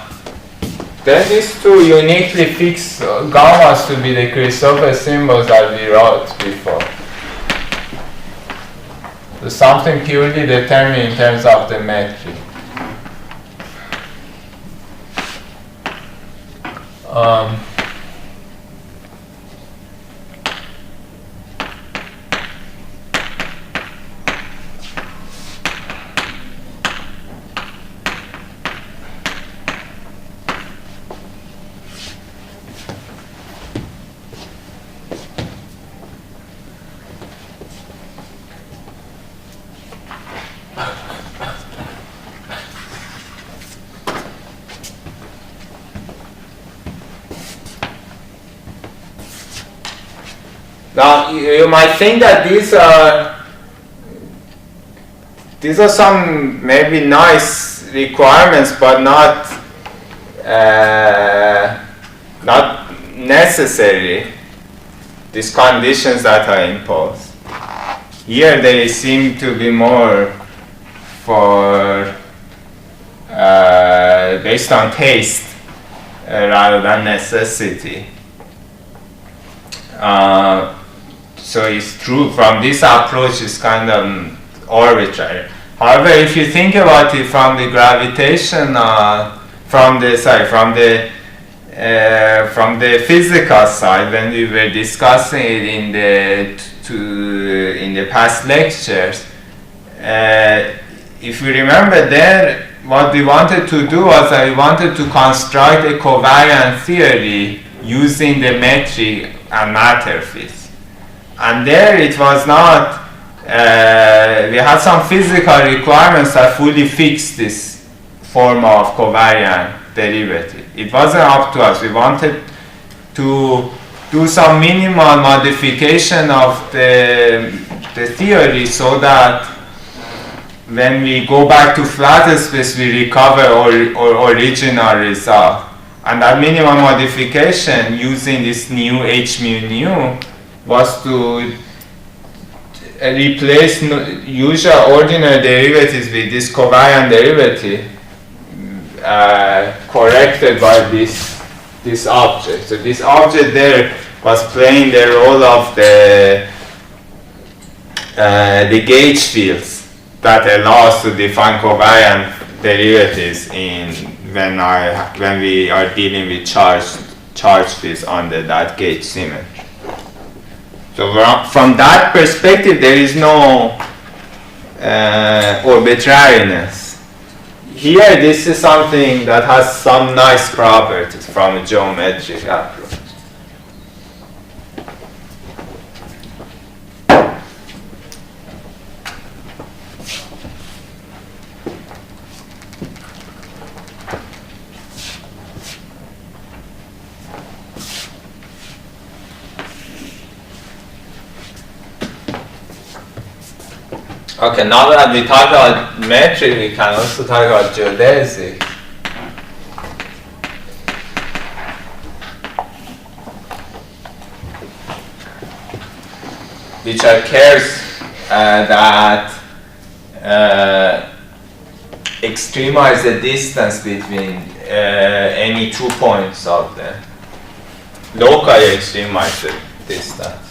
then these two uniquely fixed gammas to be the Christoffel symbols that we wrote before. So something purely determined in terms of the metric. Now, you might think that these are some maybe nice requirements, but not necessary. These conditions that are imposed. Here they seem to be more for based on taste rather than necessity. So it's true from this approach it's kind of arbitrary. However, if you think about it from the gravitation, from the physical side, when we were discussing it in the past lectures, if you remember there, what we wanted to do was that we wanted to construct a covariant theory using the metric and matter fields. And there it was not, we had some physical requirements that fully fixed this form of covariant derivative. It wasn't up to us. We wanted to do some minimal modification of the theory so that when we go back to flat space we recover our original result. And that minimal modification using this new h mu nu was to replace usual ordinary derivatives with this covariant derivative corrected by this object. So this object there was playing the role of the gauge fields that allow us to define covariant derivatives when we are dealing with charge fields under that gauge symmetry. So from that perspective, there is no arbitrariness. Here, this is something that has some nice properties from a geometric approach. Okay, now that we talk about metric, we can also talk about geodesic. Which are curves that extremize the distance between any 2 points of them. Locally extremize the distance.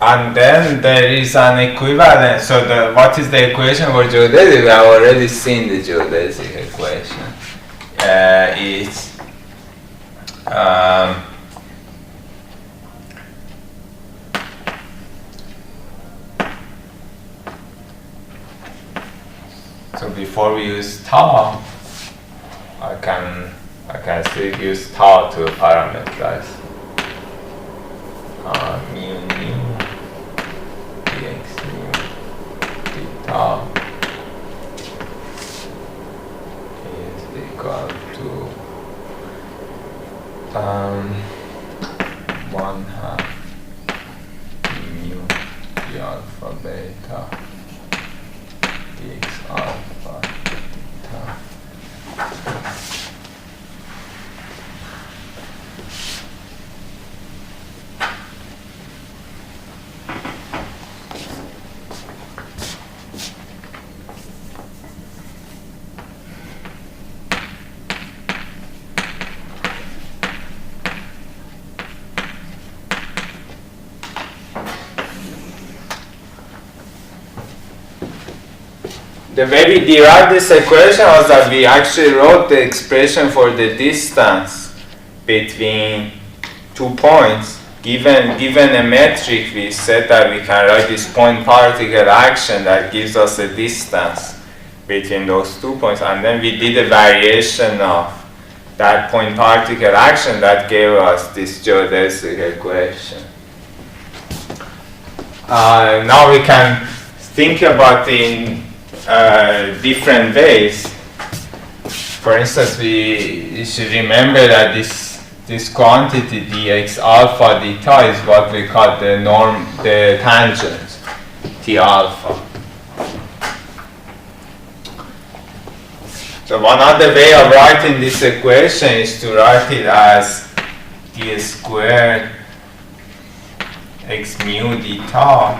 And then there is an equivalent. So what is the equation for geodesic? We have already seen the geodesic equation. It's so before we use tau, I can still use tau to parameterize mu dx mu d tau is equal to 1/2 mu d alpha beta dx alpha theta. The way we derived this equation was that we actually wrote the expression for the distance between 2 points. Given a metric, we said that we can write this point-particle action that gives us a distance between those 2 points, and then we did a variation of that point-particle action that gave us this geodesic equation. Now we can think about in different ways. For instance, we should remember that this quantity dx alpha theta is what we call the tangent t alpha. So one other way of writing this equation is to write it as d squared x mu d tau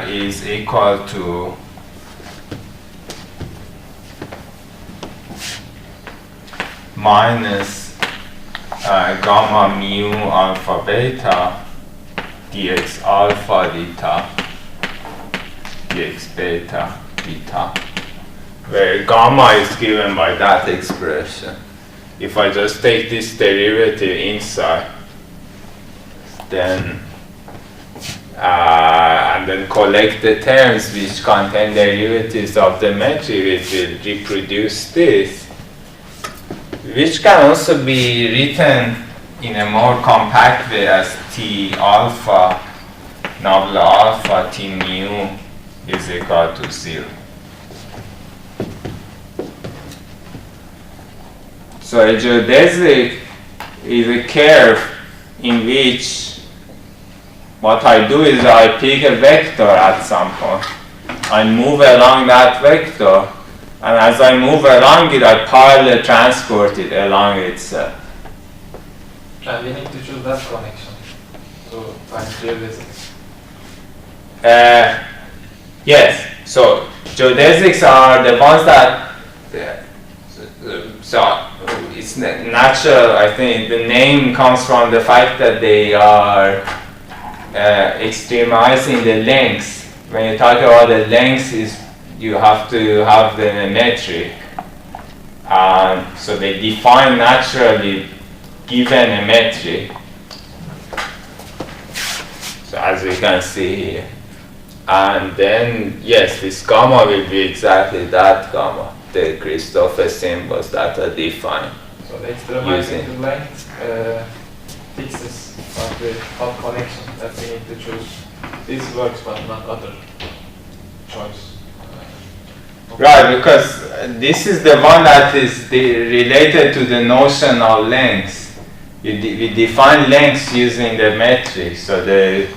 is equal to minus gamma mu alpha beta dx alpha theta dx beta theta, where gamma is given by that expression. If I just take this derivative inside, then and then collect the terms which contain derivatives of the metric, which will reproduce this, which can also be written in a more compact way as T alpha nabla alpha T mu is equal to 0. So a geodesic is a curve in which what I do is I pick a vector at some point. I move along that vector, and as I move along it, I parallel transport it along itself. And we need to choose that connection to find geodesics. Yes, so geodesics are the ones that, so it's natural, I think the name comes from the fact that they are extremizing the lengths. When you talk about the lengths, you have to have the metric. So they define naturally given a metric. So as we can see here. And then, yes, this gamma will be exactly that gamma, the Christoffel symbols that are defined. So the extremizing length fixes the hot connection that we need to choose. This works, but not other choice. Right, because this is the one that is related to the notion of length. We define length using the metric. So the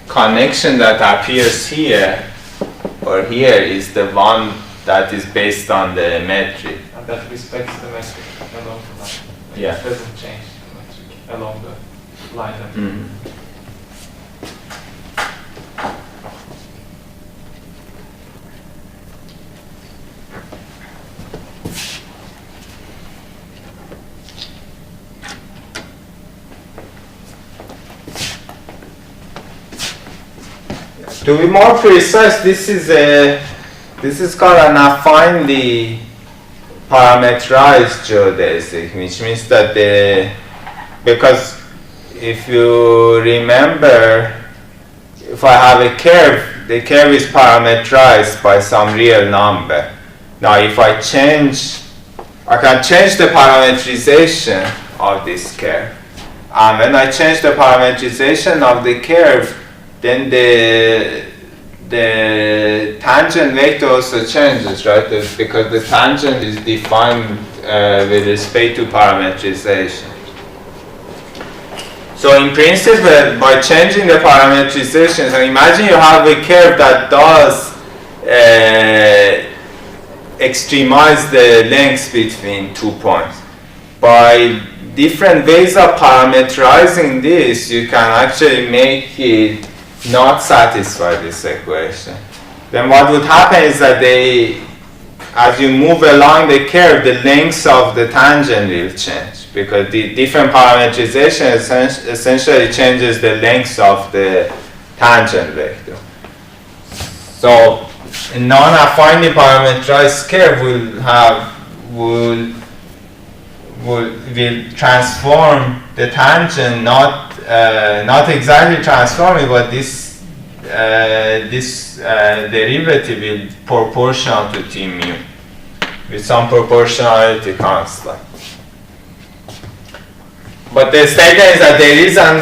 connection that appears here or here is the one that is based on the metric. And that respects the metric along the line. Yeah. It doesn't change the metric along the line. To be more precise, this is called an affinely parameterized geodesic, which means that because if you remember, if I have a curve the curve is parameterized by some real number. Now if I can change the parameterization of this curve. And when I change the parameterization of the curve, then the tangent vector also changes, right? Because the tangent is defined with respect to parameterization. So in principle, by changing the parameterization, so imagine you have a curve that does extremize the lengths between 2 points. By different ways of parameterizing this, you can actually make it not satisfy this equation. Then what would happen is that as you move along the curve, the lengths of the tangent will change, because the different parameterization essentially changes the lengths of the tangent vector. So a non-affinely parameterized curve will transform the tangent, not exactly transform it, but this derivative will proportional to T mu with some proportionality constant. But the statement is that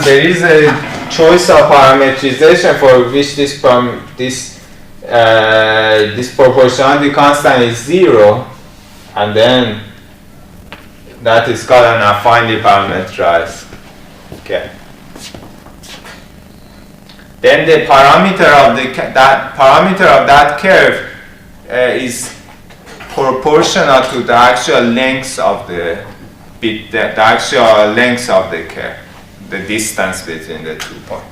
there is a choice of parameterization for which this proportionality constant is 0, and then that is called an affinely parameterized. Okay. Then the parameter of that curve is proportional to the actual length of the curve, the distance between the 2 points.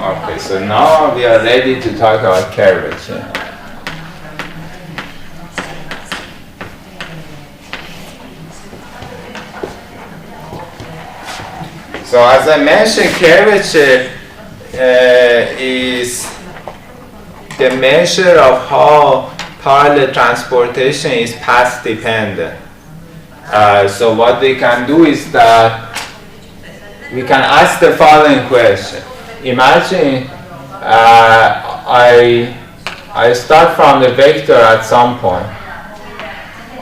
Okay, so now we are ready to talk about curvature. So as I mentioned, curvature is the measure of how parallel transportation is path dependent. So what we can do is that we can ask the following question. Imagine I start from the vector at some point.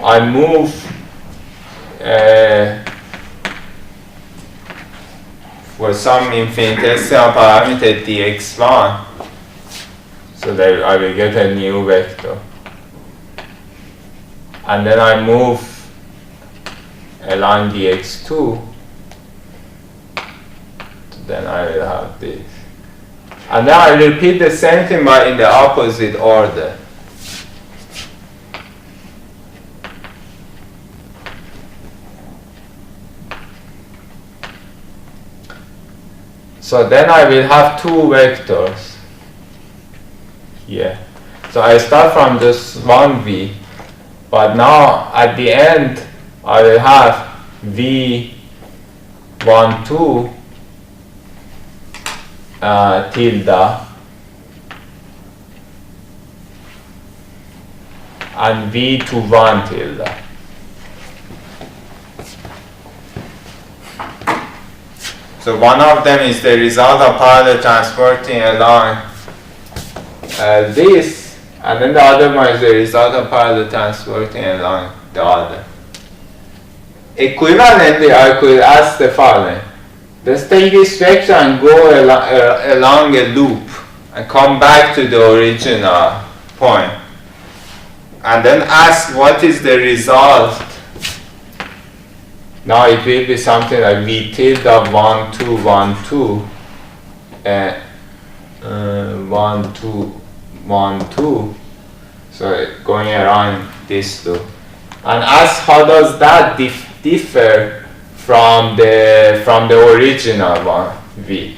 I move for some infinitesimal parameter dx1, so that I will get a new vector. And then I move along dx2, then I will have this. And then I repeat the same thing but in the opposite order. So then I will have two vectors here. So I start from just one v, but now at the end I will have v12 tilde and v21 tilde. So one of them is the result of parallel transporting along this, and then the other one is the result of parallel transporting along the other. Equivalently, I could ask the following. Let's take this vector and go along a loop and come back to the original point. And then ask what is the result. Now it will be something like v tilde 1, 2, 1, 2 1, 2, 1, 2. So going around this loop. And how does that differ from the original one, V?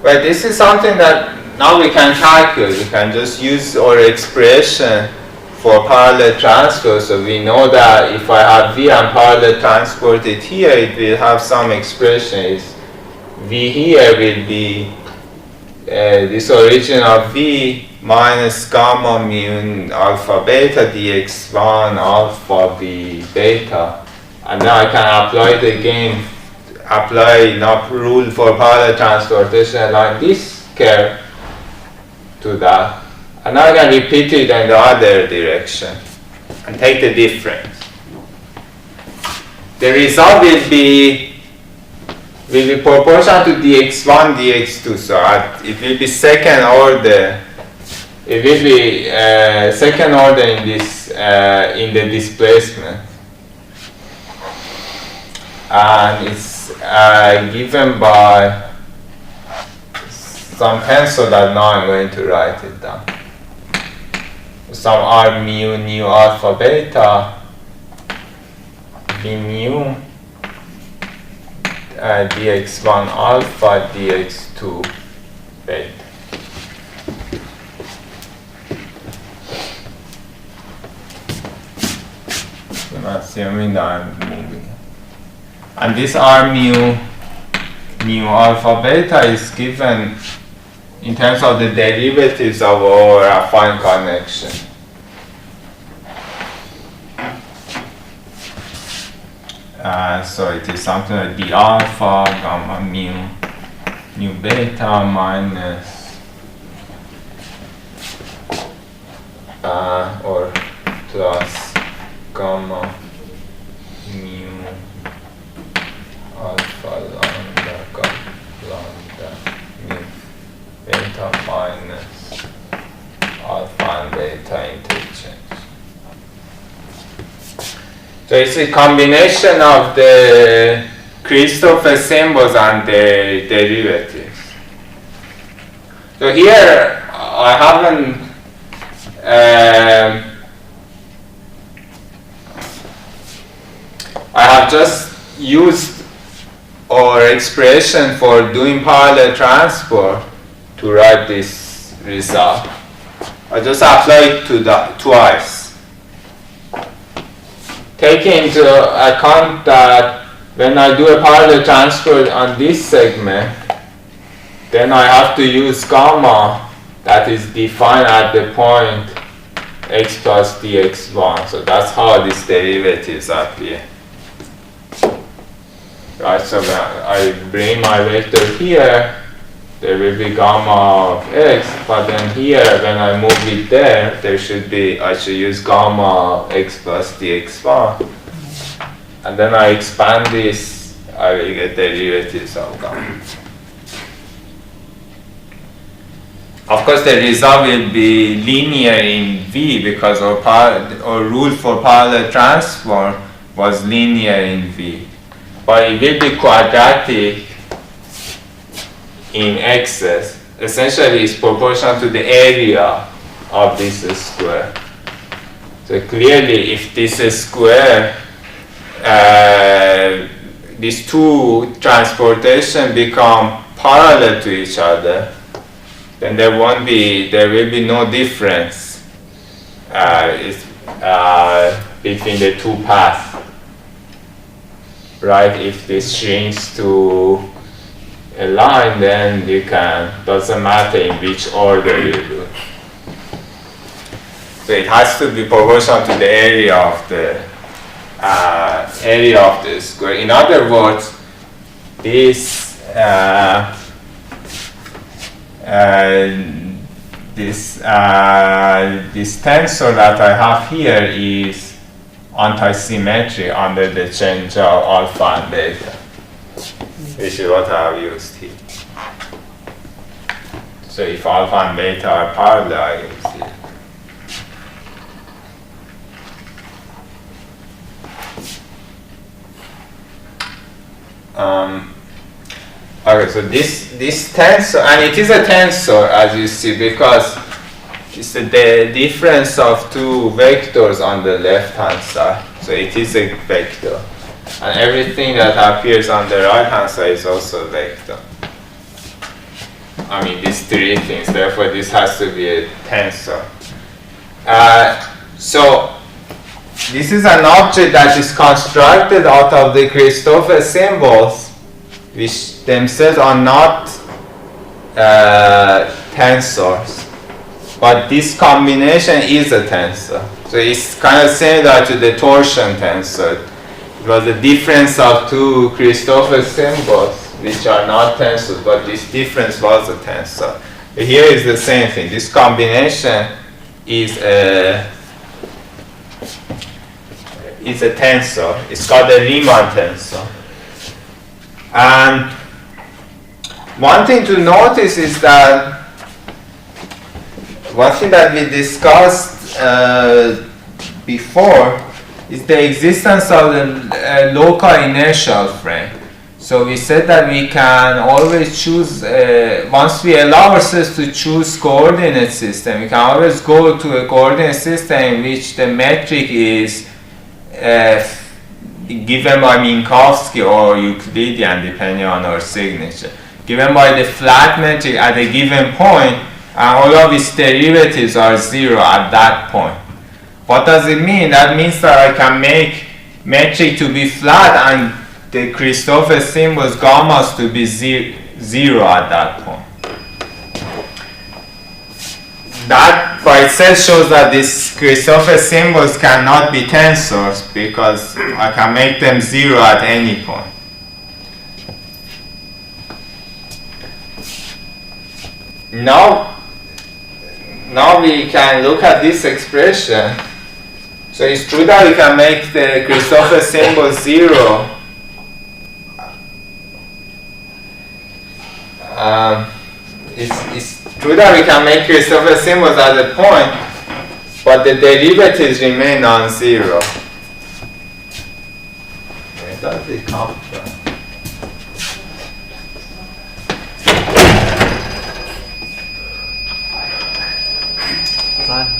Well, this is something that now we can calculate. We can just use our expression for parallel transfer. So we know that if I have V and parallel transported here, it will have some expression. V here will be this original V minus gamma mu alpha beta dx1 alpha b beta. And now I can apply it again. Apply enough rule for parallel transportation along this curve to that, and now I can repeat it in the other direction and take the difference. The result will be proportional to dx1 dx2, so it will be second order. It will be second order in this in the displacement, and it's given by some pencil that now I'm going to write it down. Some R mu nu alpha beta V mu dx1 alpha dx2 beta. I'm assuming that I'm moving. And this R mu alpha beta is given in terms of the derivatives of our affine connection. So it is something like d alpha gamma mu beta minus or plus gamma mu alpha lambda mu beta minus alpha and beta interchange. So it's a combination of the Christoffel symbols and the derivatives. So here I haven't I have just used our expression for doing parallel transport to write this result. I just apply it to that twice. Taking into account that when I do a parallel transport on this segment, then I have to use gamma that is defined at the point x plus dx1. So that's how these derivatives appear. Right, so when I bring my vector here, there will be gamma of x, but then here, when I move it there, I should use gamma x plus dx1. And then I expand this, I will get derivatives of gamma. Of course, the result will be linear in V because our rule for parallel transform was linear in V. But it will be quadratic in x's. Essentially, it's proportional to the area of this square. So clearly, if this square, these two transportation become parallel to each other, then there will be no difference between the two paths. Right? If this shrinks to a line, then doesn't matter in which order you do it. So it has to be proportional to the area of the square. In other words, this tensor that I have here is anti-symmetry under the change of alpha and beta, which is what I have used here. So if alpha and beta are parallel, I use here. Okay, so this tensor, and it is a tensor as you see, because it's the difference of two vectors on the left hand side. So it is a vector, and everything that appears on the right hand side is also a vector. I mean, these three things, therefore this has to be a tensor. So this is an object that is constructed out of the Christoffel symbols, which themselves are not tensors, but this combination is a tensor. So it's kind of similar to the torsion tensor. It was the difference of two Christoffel symbols, which are not tensors, but this difference was a tensor. Here is the same thing. This combination is a tensor. It's called a Riemann tensor. And one thing to notice is that one thing that we discussed before is the existence of the local inertial frame. So we said that we can always choose, once we allow ourselves to choose coordinate system, we can always go to a coordinate system in which the metric is given by Minkowski or Euclidean, depending on our signature, given by the flat metric at a given point, and all of its derivatives are 0 at that point. What does it mean? That means that I can make metric to be flat and the Christoffel symbols gammas to be 0 at that point. That by itself shows that these Christoffel symbols cannot be tensors, because I can make them 0 at any point. Now we can look at this expression. So it's true that we can make the Christoffel symbol 0. It's true that we can make Christoffel symbols at a point, but the derivatives remain non-zero. Where does it come from? Fine.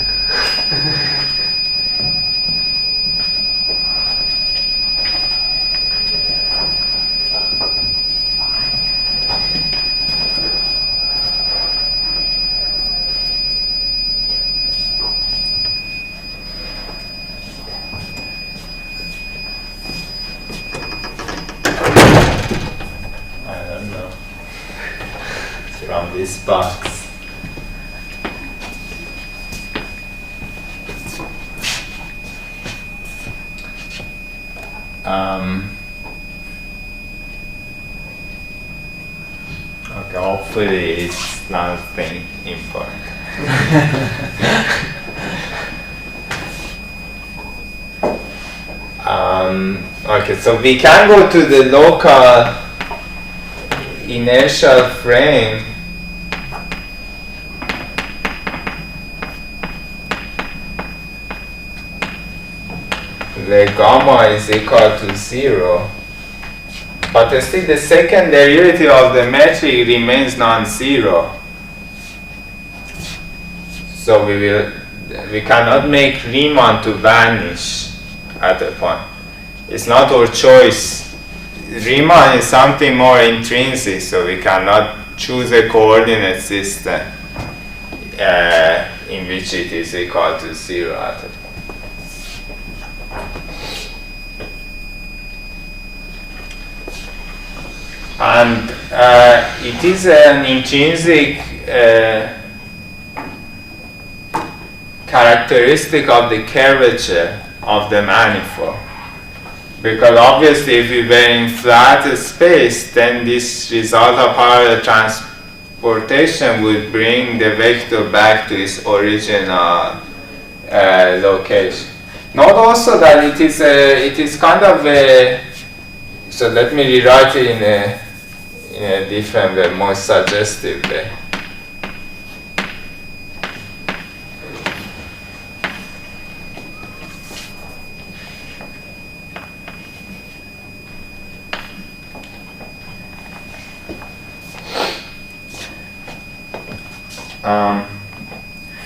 From this box. Okay, hopefully it's nothing important. Okay, so we can go to the local inertial frame where gamma is equal to 0, but still the second derivative of the metric remains non-zero. So we cannot make Riemann to vanish at a point. It's not our choice. Riemann is something more intrinsic, so we cannot choose a coordinate system in which it is equal to 0 at a point. And it is an intrinsic characteristic of the curvature of the manifold. Because obviously if we were in flat space, then this result of parallel transportation would bring the vector back to its original location. Note also that it is kind of a, so let me rewrite it in a different way, more suggestive way.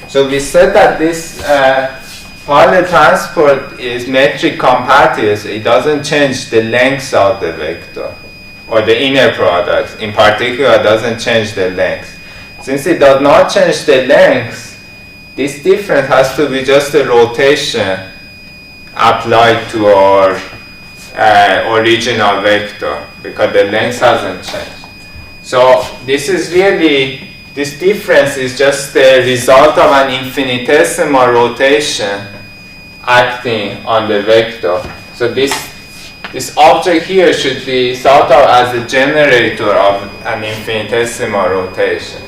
So we said that this Hartley transport is metric compatible, so it doesn't change the length of the vector or the inner product. In particular, it doesn't change the length. Since it does not change the length, this difference has to be just a rotation applied to our original vector because the length hasn't changed. So this is really, this difference is just the result of an infinitesimal rotation acting on the vector. So this object here should be thought of as a generator of an infinitesimal rotation.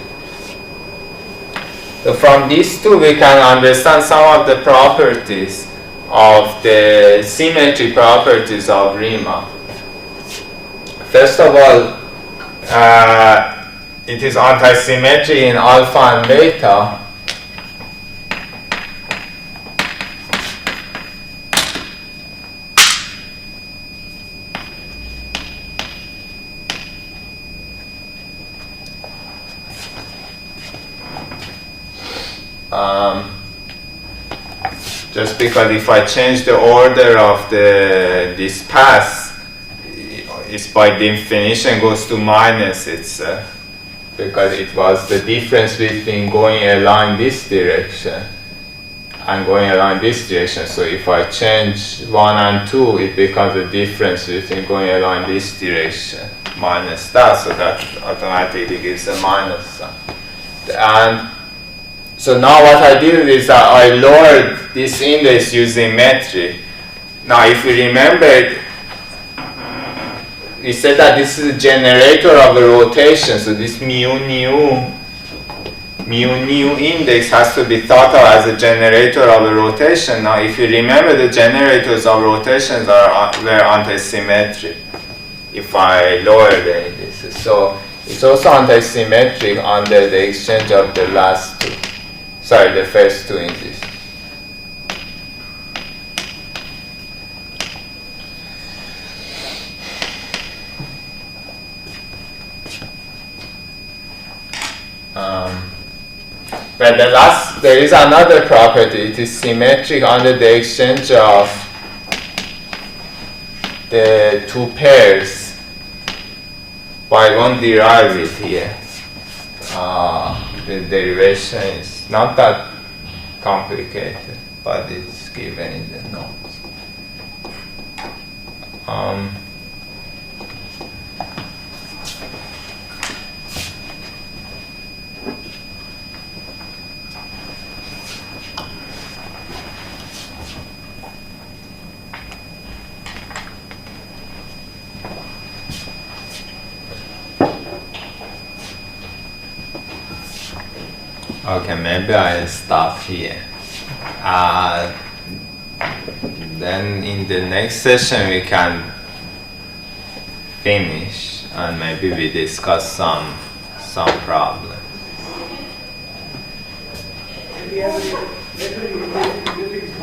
So from these two we can understand some of the properties of the symmetry properties of Riemann. First of all, it is antisymmetry in alpha and beta. Just because if I change the order of this path, it's by definition goes to minus itself, because it was the difference between going along this direction and going along this direction. So if I change 1 and 2, it becomes the difference between going along this direction minus that, so that automatically gives a minus sign. And so now what I did is that I lowered this index using metric. Now if you remember, we said that this is a generator of a rotation, so this mu nu index has to be thought of as a generator of a rotation. Now if you remember, the generators of rotations were antisymmetric if I lower the indices. So it's also antisymmetric under the exchange of the last two. Sorry, the first two indices. But there is another property. It is symmetric under the exchange of the two pairs. But I won't derive it here. The derivation is not that complicated, but it's given in the notes. Okay, maybe I'll stop here. Then in the next session we can finish and maybe we discuss some problems.